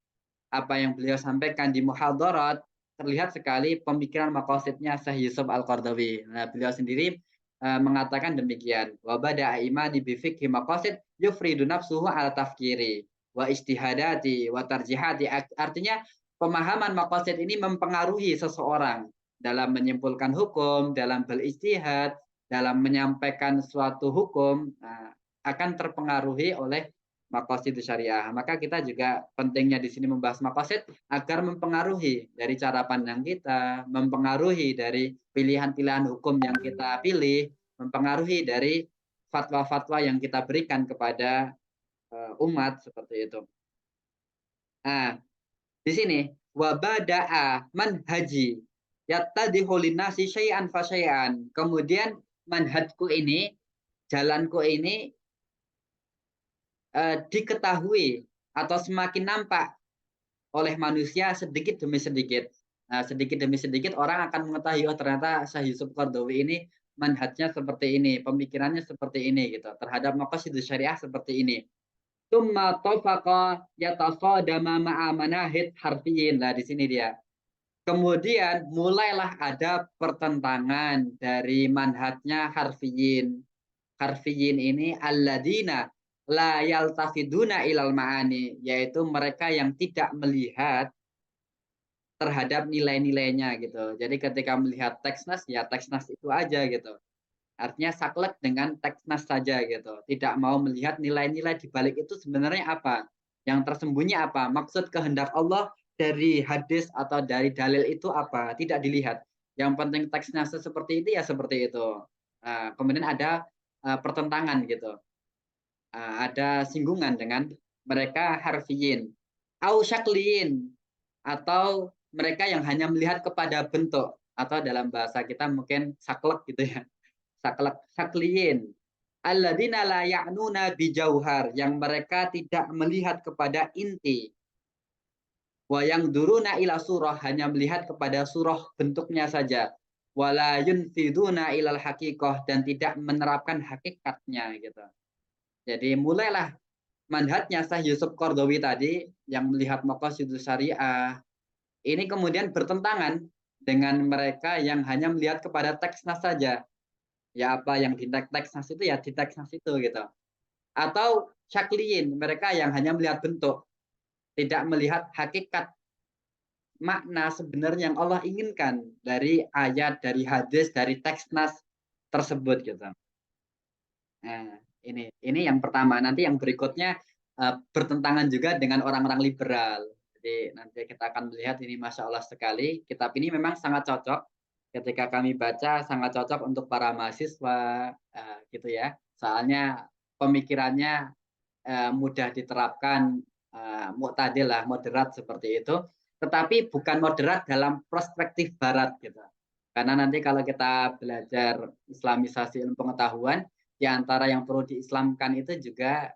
apa yang beliau sampaikan di muhadarat, terlihat sekali pemikiran maqasidnya Syekh Yusuf Al-Qaradawi. Nah, beliau sendiri mengatakan demikian. Wa bada'a imani bi fiqhi maqasid yufridu nafsuhu ala tafkiri wa ijtihadati wa tarjihati. Artinya pemahaman maqasid ini mempengaruhi seseorang dalam menyimpulkan hukum, dalam berijtihad, dalam menyampaikan suatu hukum, akan terpengaruhi oleh maqasid syariah. Maka kita juga pentingnya di sini membahas maqasid agar mempengaruhi dari cara pandang kita, mempengaruhi dari pilihan-pilihan hukum yang kita pilih, mempengaruhi dari fatwa-fatwa yang kita berikan kepada umat, seperti itu. Nah, di sini wabada'a manhaji yattadihu linnasi syai'an fa syai'an. Kemudian manhajku ini, jalanku ini diketahui atau semakin nampak oleh manusia sedikit demi sedikit. Nah, sedikit demi sedikit orang akan mengetahui, oh ternyata Syekh Yusuf Qaradawi ini manhajnya seperti ini, pemikirannya seperti ini gitu. Terhadap maqasid syariah seperti ini. Tsumma tafaqa yatasadama ma'a manahid harfiyin. Nah, di sini dia. Kemudian mulailah ada pertentangan dari manhajnya harfiyin. Harfiyin ini alladzina la yaltafiduna ilal ma'ani, yaitu mereka yang tidak melihat terhadap nilai-nilainya gitu. Jadi ketika melihat teks nas, ya teks nas itu aja gitu. Artinya saklek dengan teks nas saja gitu. Tidak mau melihat nilai-nilai di balik itu sebenarnya apa. Yang tersembunyi apa. Maksud kehendak Allah dari hadis atau dari dalil itu apa. Tidak dilihat. Yang penting teks nas seperti itu ya seperti itu. Kemudian ada pertentangan gitu. Ada singgungan dengan mereka harfiyin. Au syakliyin. Atau mereka yang hanya melihat kepada bentuk. Atau dalam bahasa kita mungkin saklek gitu ya, sakliyin alladzina la ya'nuna bijauhar, yang mereka tidak melihat kepada inti, wa yang duruna ila surah, hanya melihat kepada surah bentuknya saja, wala yunfiduna ilal haqiqah, dan tidak menerapkan hakikatnya gitu. Jadi mulailah manhajnya Syekh Yusuf Qaradawi tadi yang melihat maqasidus syariah ini kemudian bertentangan dengan mereka yang hanya melihat kepada teks nas saja. Ya apa yang di teks nas itu ya di teks nas itu gitu. Atau syakliyin, mereka yang hanya melihat bentuk, tidak melihat hakikat makna sebenarnya yang Allah inginkan dari ayat, dari hadis, dari teks nas tersebut gitu. Nah, ini yang pertama. Nanti yang berikutnya bertentangan juga dengan orang-orang liberal. Jadi nanti kita akan melihat ini Masya Allah sekali. Kitab ini memang sangat cocok. Ketika kami baca sangat cocok untuk para mahasiswa gitu ya. Soalnya pemikirannya mudah diterapkan, mu'tadil lah, moderat seperti itu. Tetapi bukan moderat dalam perspektif barat gitu. Karena nanti kalau kita belajar Islamisasi ilmu pengetahuan, di antara yang perlu diislamkan itu juga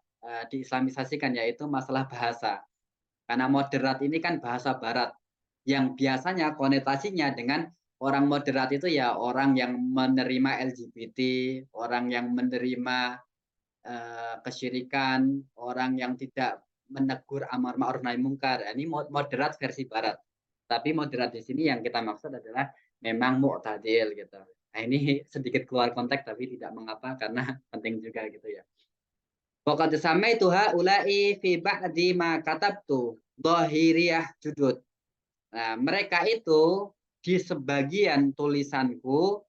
diislamisasikan, yaitu masalah bahasa. Karena moderat ini kan bahasa barat yang biasanya konotasinya dengan orang moderat itu ya orang yang menerima LGBT, orang yang menerima kesyirikan, orang yang tidak menegur amar ma'ruf nahi mungkar. Ini moderat versi barat. Tapi moderat di sini yang kita maksud adalah memang mu'tadil gitu. Nah, ini sedikit keluar konteks tapi tidak mengapa karena penting juga gitu ya. Waqad samaituha ulai fi ba'di ma katabtu dhahiriyah judud. Nah, mereka itu di sebagian tulisanku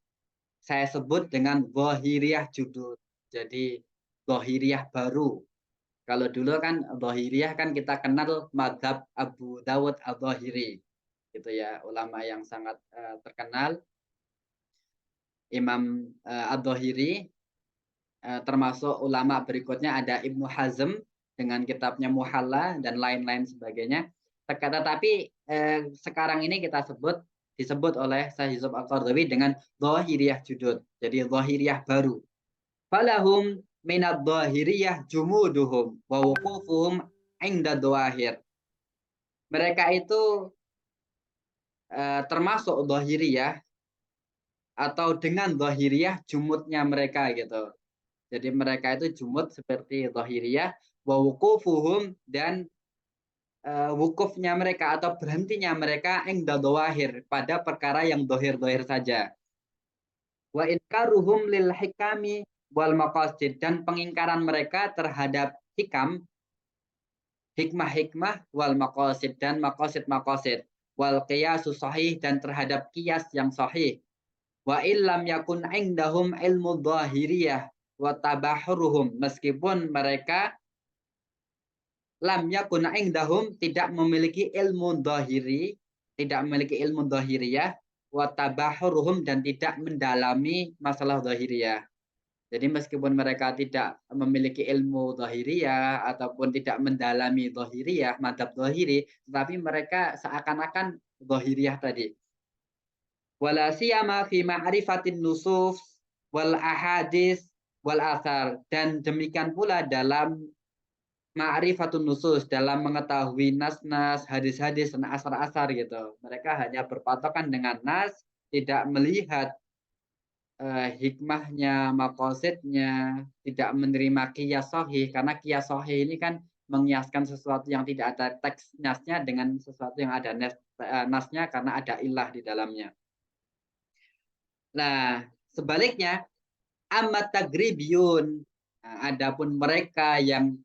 saya sebut dengan dhahiriyah judud. Jadi dhahiriyah baru. Kalau dulu kan dhahiriyah kan kita kenal mazhab Abu Dawud al-Dhahiri. Gitu ya, ulama yang sangat terkenal, Imam al-Dhahiri. Termasuk ulama berikutnya ada Ibnu Hazm dengan kitabnya Muhalla dan lain-lain sebagainya. Tetapi sekarang ini kita disebut oleh Syekh Yusuf Al-Qaradawi dengan dhahiriyah judud. Jadi dhahiriyah baru. Falahum minad dhahiriyah jumuduhum wa wuqufuhum inda dhawahir. Mereka itu termasuk dhahiriyah atau dengan dhahiriyah jumudnya mereka gitu. Jadi mereka itu jumud seperti dhahiriyah, wa wuqufuhum, dan wukufnya mereka atau berhentinya mereka inda dhawahir, pada perkara yang dohir-dohir saja. Wa inkaruhum lil hikami wal maqasid, dan pengingkaran mereka terhadap hikam, hikmah-hikmah, wal maqasid, dan maqasid-maqasid, wal qiyasus sahih, dan terhadap qiyas yang sahih. Wa illam yakun indahum ilmu dhahiriyah wa tabahuruhum, meskipun mereka lam yakun indahum tidak memiliki ilmu dhahiri, tidak memiliki ilmu dhahiriyah, wa tabahuruhum, dan tidak mendalami masalah dhahiriyah. Jadi meskipun mereka tidak memiliki ilmu dhahiriyah ataupun tidak mendalami dhahiriyah, madhab dhahiri, tetapi mereka seakan-akan dhahiriyah tadi. Wala siyama fi ma'rifatin nusuf wal ahadis wal asar, dan demikian pula dalam ma'rifatun nusus, dalam mengetahui nas-nas, hadis-hadis, dan asar-asar gitu. Mereka hanya berpatokan dengan nas, tidak melihat hikmahnya, makosidnya, tidak menerima qiyas sahih, karena qiyas sahih ini kan mengiaskan sesuatu yang tidak ada teks nasnya dengan sesuatu yang ada nasnya karena ada ilah di dalamnya. Nah, sebaliknya amat tagribiyun. Nah, adapun mereka yang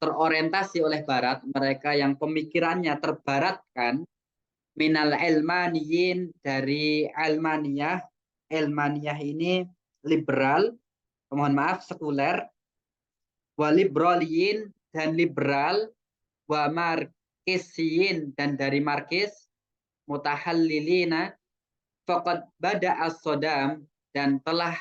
terorientasi oleh barat, mereka yang pemikirannya terbaratkan, minal ilmaniyin, dari ilmaniyah. Ilmaniyah ini liberal, mohon maaf, sekuler, wa liberaliyin, dan liberal, wa markisiyin, dan dari markis, mutahallilina, faqad bada as-sodam, dan telah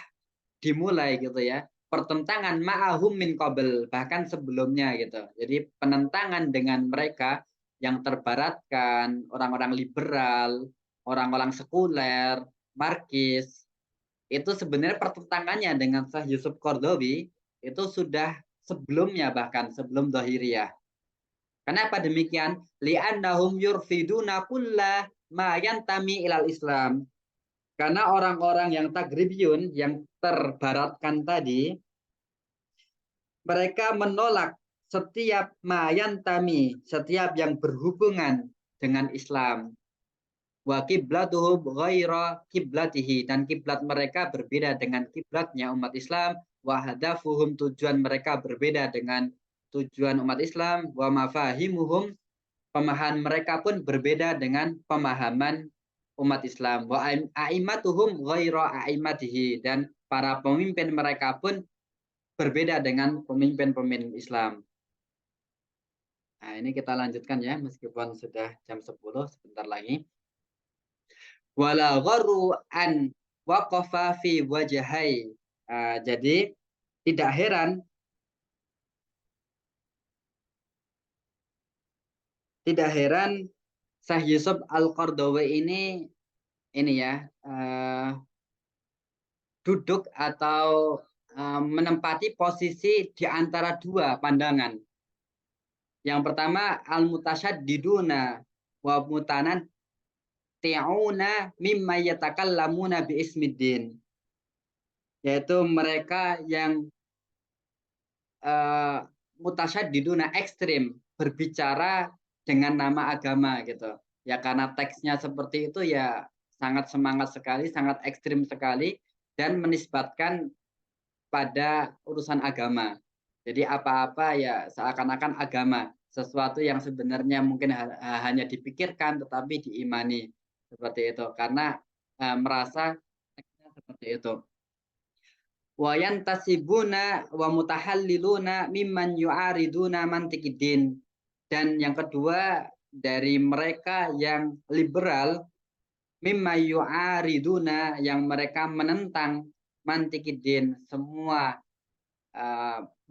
dimulai gitu ya, pertentangan ma'ahum min qabl, bahkan sebelumnya gitu. Jadi penentangan dengan mereka yang terbaratkan, orang-orang liberal, orang-orang sekuler, markis, itu sebenarnya pertentangannya dengan Syekh Yusuf Qaradawi itu sudah sebelumnya, bahkan sebelum Dhahiriyah. Kenapa demikian? Li'annahum yurfiduna kulla ma yantami ilal Islam. Karena orang-orang yang tagribiyun, yang terbaratkan tadi, mereka menolak setiap mayantami, setiap yang berhubungan dengan Islam. Wa kiblatuhum ghaira kiblatihi, dan kiblat mereka berbeda dengan kiblatnya umat Islam. Wa hadafuhum, tujuan mereka berbeda dengan tujuan umat Islam. Wa mafahimuhum, pemahaman mereka pun berbeda dengan pemahaman umat Islam. Wa a'immatuhum ghaira a'imatihi, dan para pemimpin mereka pun berbeda dengan pemimpin-pemimpin Islam. Nah, ini kita lanjutkan ya, meskipun sudah jam 10, sebentar lagi. Wala gharu an waqafa fi wajhai. Jadi tidak heran Syekh Yusuf Al-Qaradawi ini ya, duduk atau menempati posisi di antara dua pandangan. Yang pertama, al-mutasyaddiduna wa mutanan ti'una mimma yatakallamuna bi ismiddin, yaitu mereka yang mutasyaddiduna, ekstrim, berbicara dengan nama agama gitu. Ya karena teksnya seperti itu ya, sangat semangat sekali, sangat ekstrim sekali, dan menisbatkan pada urusan agama. Jadi apa-apa ya seakan-akan agama, sesuatu yang sebenarnya mungkin hanya dipikirkan tetapi diimani, seperti itu, karena merasa teksnya seperti itu. Wa yantasibuna wa mutahalliluna mimman yu'ariduna mantiqiddin. Dan yang kedua, dari mereka yang liberal, mimma yu'ariduna, yang mereka menentang mantiqiddin, semua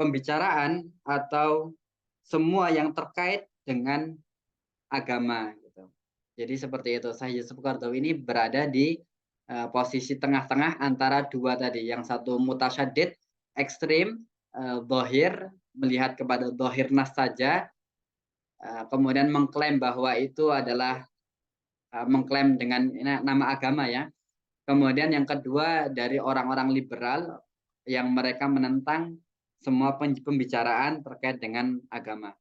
pembicaraan atau semua yang terkait dengan agama gitu. Jadi seperti itu. Syekh Yusuf Qaradawi ini berada di posisi tengah-tengah antara dua tadi. Yang satu mutasyaddid, ekstrim, dhahir, melihat kepada dhahir nas saja, kemudian mengklaim bahwa itu adalah mengklaim dengan nama agama ya. Kemudian yang kedua dari orang-orang liberal yang mereka menentang semua pembicaraan terkait dengan agama.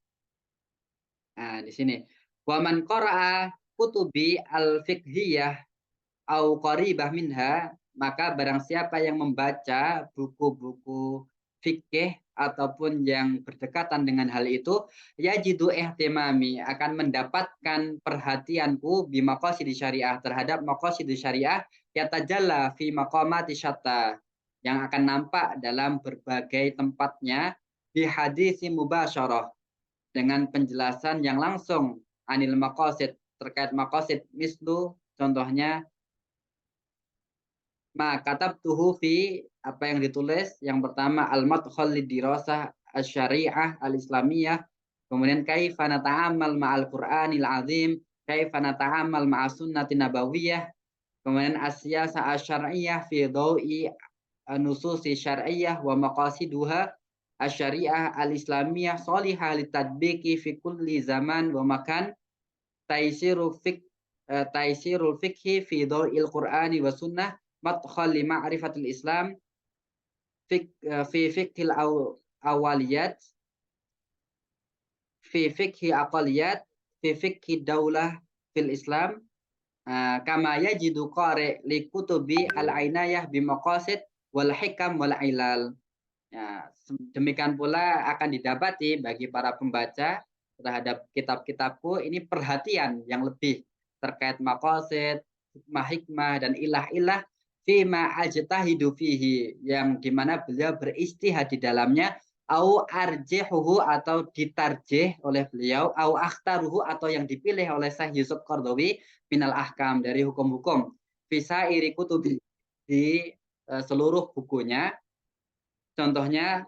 Nah, di sini waman qara'a kutubi al-fiqhiyah au qaribah minha, maka barang siapa yang membaca buku-buku fikih ataupun yang berdekatan dengan hal itu, yajidu ihtimami, akan mendapatkan perhatianku bi maqasid syariah, terhadap maqasid syariah, yatajalla fi maqamati syatta, yang akan nampak dalam berbagai tempatnya, bi hadisi mubasyarah, dengan penjelasan yang langsung, anil maqasid, terkait maqasid, mislu, contohnya katabtuhu fi, apa yang ditulis, yang pertama al-madkhal lidirasah asy-syariah al-islamiyah, kemudian kaifa nata'ammal ma'al Qur'anil azim, kaifa nata'ammal ma'as sunnati nabawiyah, kemudian as-siyasah asy-syar'iyyah fi dhawi nususi syar'iyyah wa maqasiduha asy-syariah al-islamiyah shalihah litadbiqi fi kulli zaman wa makan, taisirul fikhi fi dhawil Qur'ani wa sunnah, madkhal li ma'rifatil Islam, fi fiqhil awaliyat, fi fiqhi aqaliyat, fi fiqhi daulah fil Islam kama yajidu qari li kutubi al-ainayah bi maqasid wal hikam wal ilal. Ya, demikian pula akan didapati bagi para pembaca terhadap kitab-kitabku ini perhatian yang lebih terkait maqasid, hikmah-hikmah dan ilah-ilah fima ajtahidu fihi yang dimana beliau beristihad di dalamnya au arjihuhu atau ditarjih oleh beliau au akhtaruhu atau yang dipilih oleh Syekh Yusuf Qardawi minal ahkam dari hukum-hukum bisa iri kutubi di seluruh bukunya. Contohnya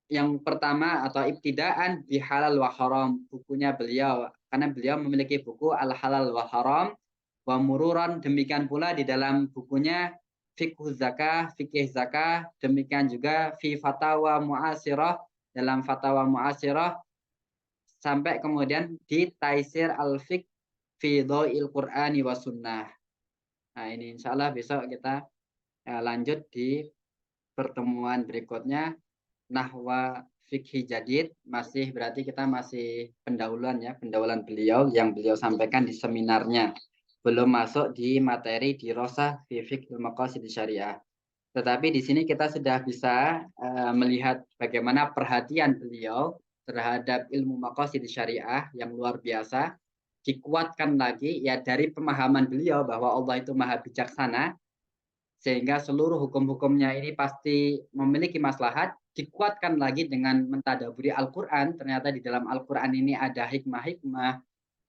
yang pertama atau ibtidaan di halal wa haram bukunya beliau karena beliau memiliki buku al halal wa haram wa mururan, demikian pula di dalam bukunya fikih zakah, demikian juga fi fatawa muasirah, dalam fatawa muasirah, sampai kemudian di taisir al fiqh fi dhawil qur'ani wa sunnah. Nah ini insya Allah besok kita lanjut di pertemuan berikutnya. Nahwa fikhi jadid, masih berarti kita masih pendahuluan ya, pendahuluan beliau yang beliau sampaikan di seminarnya, belum masuk di materi di Rosah fi Fiqhil Maqasid Syariah. Tetapi di sini kita sudah bisa melihat bagaimana perhatian beliau terhadap ilmu maqasid syariah yang luar biasa, dikuatkan lagi ya dari pemahaman beliau bahwa Allah itu maha bijaksana, sehingga seluruh hukum-hukumnya ini pasti memiliki maslahat, dikuatkan lagi dengan mentadaburi Al-Quran. Ternyata di dalam Al-Quran ini ada hikmah-hikmah,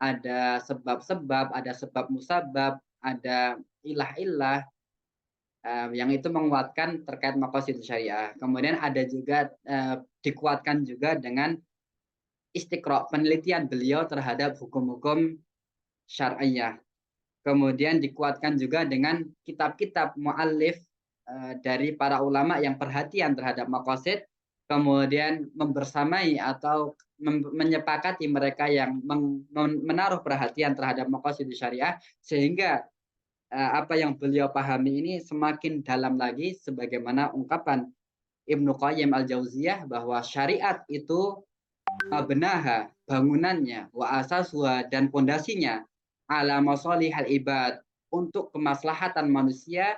ada sebab-sebab, ada sebab musabab, ada ilah-ilah yang itu menguatkan terkait maqasid syariah. Kemudian ada juga dikuatkan juga dengan istiqra, penelitian beliau terhadap hukum-hukum syariah. Kemudian dikuatkan juga dengan kitab-kitab muallif dari para ulama yang perhatian terhadap maqasid, kemudian membersamai atau menyepakati mereka yang menaruh perhatian terhadap maqasid syariah, sehingga apa yang beliau pahami ini semakin dalam lagi, sebagaimana ungkapan Ibnu Qayyim al-Jauziyah bahwa syariat itu benaha, bangunannya, wa asaswa dan pondasinya ala masalihal ibad, untuk kemaslahatan manusia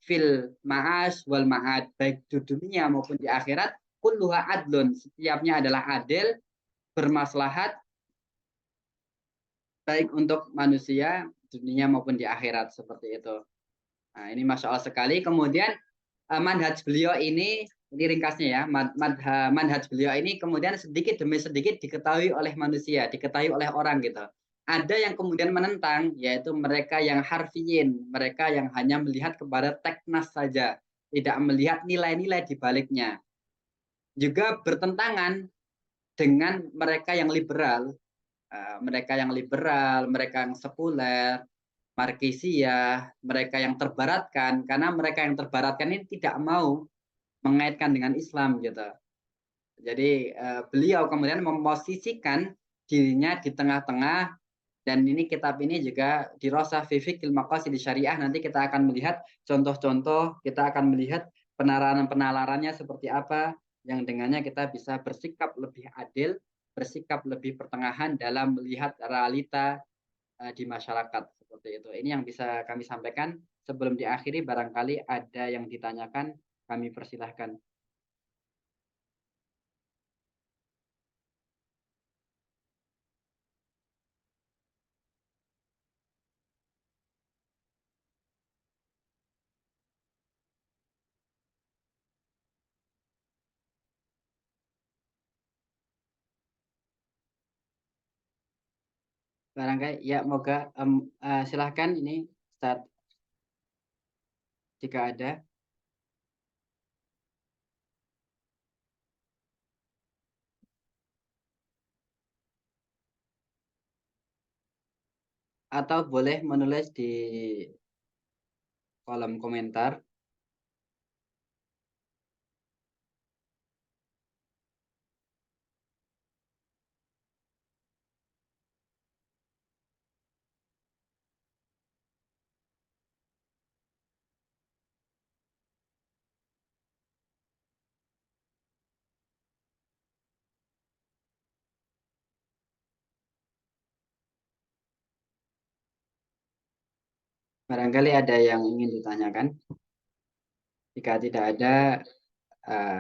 fil ma'as wal ma'ad, baik di dunia maupun di akhirat, kulluha adlun, setiapnya adalah adil, bermaslahat baik untuk manusia dunia maupun di akhirat, seperti itu. Nah, ini masya Allah sekali. Kemudian manhaj beliau ini ringkasnya ya, manhaj beliau ini kemudian sedikit demi sedikit diketahui oleh manusia, diketahui oleh orang gitu. Ada yang kemudian menentang, yaitu mereka yang harfiyin, mereka yang hanya melihat kepada teknas saja, tidak melihat nilai-nilai di baliknya. Juga bertentangan dengan mereka yang liberal, mereka yang sekuler, Markisiyah, mereka yang terbaratkan, karena mereka yang terbaratkan ini tidak mau mengaitkan dengan Islam gitu. Jadi beliau kemudian memposisikan dirinya di tengah-tengah, dan ini kitab ini juga dirosah fi fiqhil maqasid syariah. Nanti kita akan melihat contoh-contoh, kita akan melihat penalaran-penalarannya seperti apa, yang dengannya kita bisa bersikap lebih adil, bersikap lebih pertengahan dalam melihat realita di masyarakat, seperti itu. Ini yang bisa kami sampaikan. Sebelum diakhiri, barangkali ada yang ditanyakan, kami persilahkan. Barangkali ya, moga silahkan ini start jika ada. Atau boleh menulis di kolom komentar. Barangkali ada yang ingin ditanyakan. Jika tidak ada,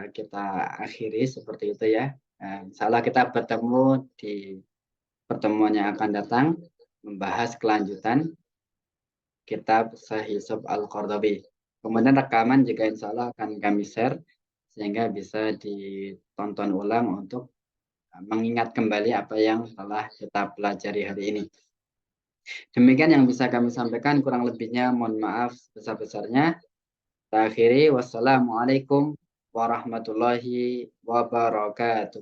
kita akhiri seperti itu ya. Insya Allah kita bertemu di pertemuan yang akan datang, membahas kelanjutan kitab Sahih Sub Al-Qardawi. Kemudian rekaman juga insya Allah akan kami share, sehingga bisa ditonton ulang untuk mengingat kembali apa yang telah kita pelajari hari ini. Demikian yang bisa kami sampaikan, kurang lebihnya mohon maaf sebesar-besarnya. Kita akhiri, wassalamualaikum warahmatullahi wabarakatuh.